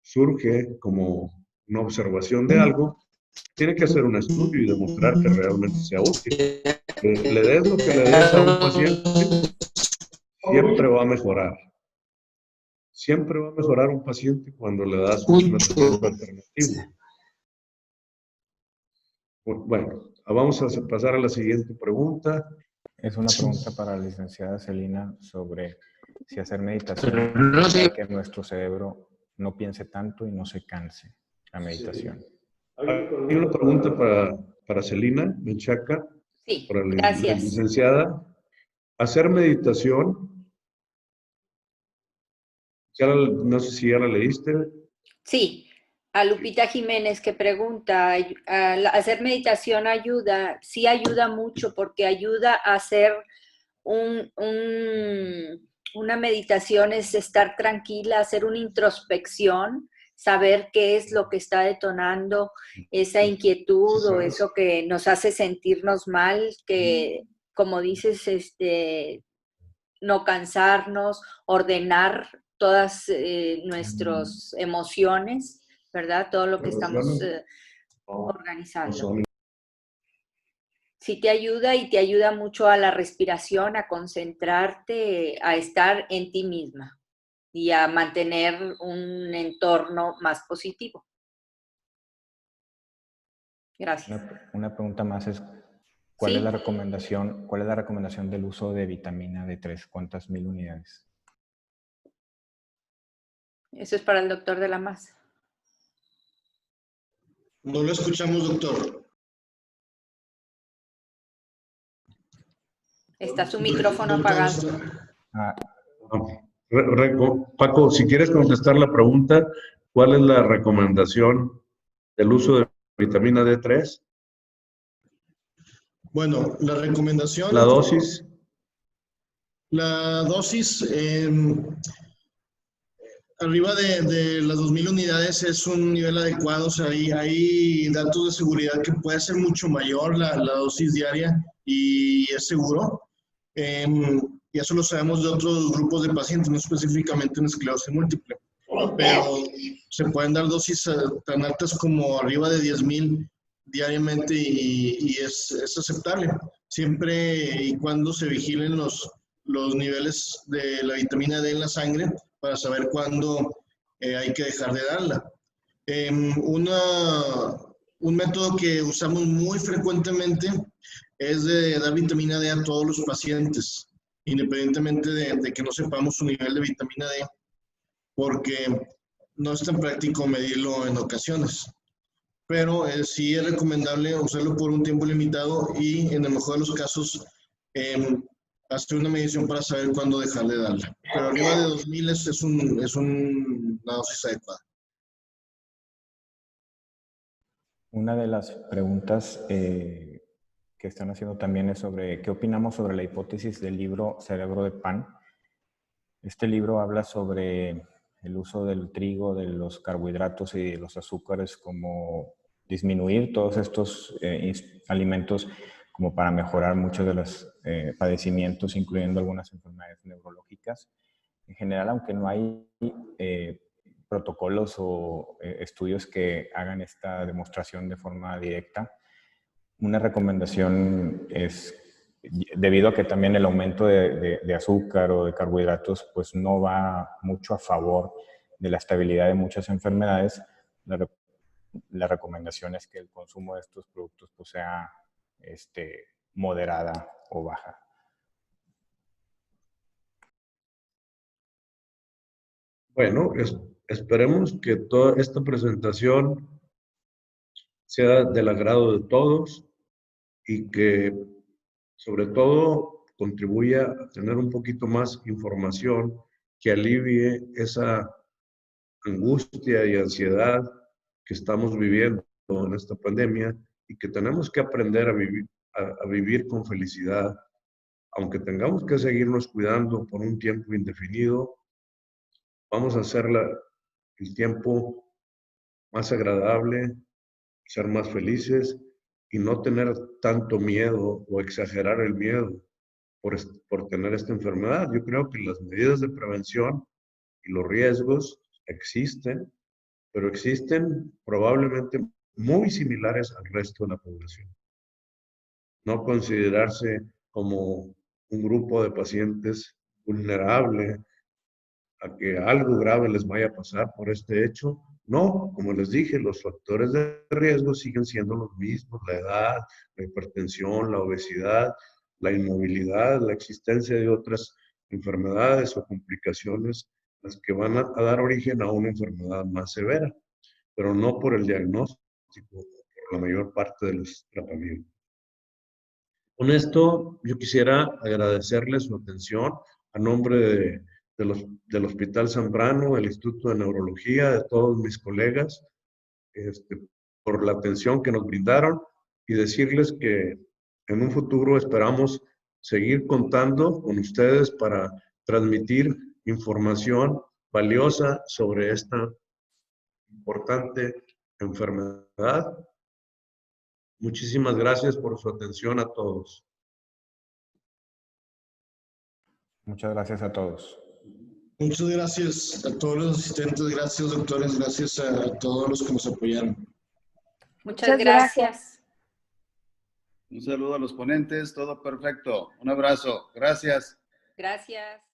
surge como una observación de algo, tiene que hacer un estudio y demostrar que realmente sea útil. Que le des lo que le des a un paciente, siempre va a mejorar. Siempre va a mejorar un paciente cuando le das un tratamiento alternativo. Bueno, vamos a pasar a la siguiente pregunta. Es una pregunta para la licenciada Celina sobre si hacer meditación No para sé. que nuestro cerebro no piense tanto y no se canse la meditación. Hay una pregunta para Celina Menchaca, Sí, para la gracias. licenciada. Hacer meditación, no sé si ya la leíste. Sí, a Lupita Jiménez que pregunta, ¿hacer meditación ayuda? Sí ayuda mucho porque ayuda a hacer una meditación, es estar tranquila, hacer una introspección, saber qué es lo que está detonando esa inquietud o eso que nos hace sentirnos mal, que como dices, no cansarnos, ordenar todas nuestras emociones, ¿verdad? Todo lo que estamos organizando. Sí te ayuda y te ayuda mucho a la respiración, a concentrarte, a estar en ti misma y a mantener un entorno más positivo. Gracias. Una pregunta más es, ¿cuál Sí. es la recomendación del uso de vitamina D3? ¿Cuántas mil unidades? Eso es para el doctor de la masa. No lo escuchamos, doctor. Está su micrófono apagado. Ah, Paco, si quieres contestar la pregunta, ¿cuál es la recomendación del uso de vitamina D3? Bueno, la recomendación. La dosis. La dosis arriba de las 2000 unidades es un nivel adecuado. O sea, hay datos de seguridad que puede ser mucho mayor la dosis diaria y es seguro. Y eso lo sabemos de otros grupos de pacientes, no específicamente en esclerosis múltiple. Pero se pueden dar dosis tan altas como arriba de 10,000 diariamente y es aceptable, siempre y cuando se vigilen los niveles de la vitamina D en la sangre para saber cuándo hay que dejar de darla. Un método que usamos muy frecuentemente es de dar vitamina D a todos los pacientes, independientemente de que no sepamos su nivel de vitamina D, porque no es tan práctico medirlo en ocasiones. Pero sí es recomendable usarlo por un tiempo limitado y en el mejor de los casos hacer una medición para saber cuándo dejar de darla. Pero arriba de 2000 es una dosis adecuada. una de las preguntas que están haciendo también es sobre qué opinamos sobre la hipótesis del libro Cerebro de Pan. Este libro habla sobre el uso del trigo, de los carbohidratos y de los azúcares, como disminuir todos estos alimentos como para mejorar muchos de los padecimientos, incluyendo algunas enfermedades neurológicas. En general, aunque no hay protocolos o estudios que hagan esta demostración de forma directa, una recomendación es, debido a que también el aumento de azúcar o de carbohidratos pues no va mucho a favor de la estabilidad de muchas enfermedades, la recomendación es que el consumo de estos productos pues sea moderada o baja. Bueno, esperemos que toda esta presentación sea del agrado de todos y que sobre todo contribuya a tener un poquito más información que alivie esa angustia y ansiedad que estamos viviendo en esta pandemia y que tenemos que aprender a vivir con felicidad, aunque tengamos que seguirnos cuidando por un tiempo indefinido. Vamos a hacer el tiempo más agradable, ser más felices y no tener tanto miedo o exagerar el miedo por tener esta enfermedad. Yo creo que las medidas de prevención y los riesgos existen pero existen probablemente muy similares al resto de la población. No considerarse como un grupo de pacientes vulnerable a que algo grave les vaya a pasar por este hecho. No, como les dije, los factores de riesgo siguen siendo los mismos: la edad, la hipertensión, la obesidad, la inmovilidad, la existencia de otras enfermedades o complicaciones, las que van a dar origen a una enfermedad más severa, pero no por el diagnóstico, por la mayor parte de los tratamientos. Con esto, yo quisiera agradecerles su atención a nombre del Hospital Zambrano, del Instituto de Neurología, de todos mis colegas, por la atención que nos brindaron, y decirles que en un futuro esperamos seguir contando con ustedes para transmitir información valiosa sobre esta importante enfermedad. Muchísimas gracias por su atención a todos. Muchas gracias a todos. Muchas gracias a todos los asistentes, gracias doctores, gracias a todos los que nos apoyaron. Muchas gracias. Un saludo a los ponentes, todo perfecto. Un abrazo. Gracias. Gracias.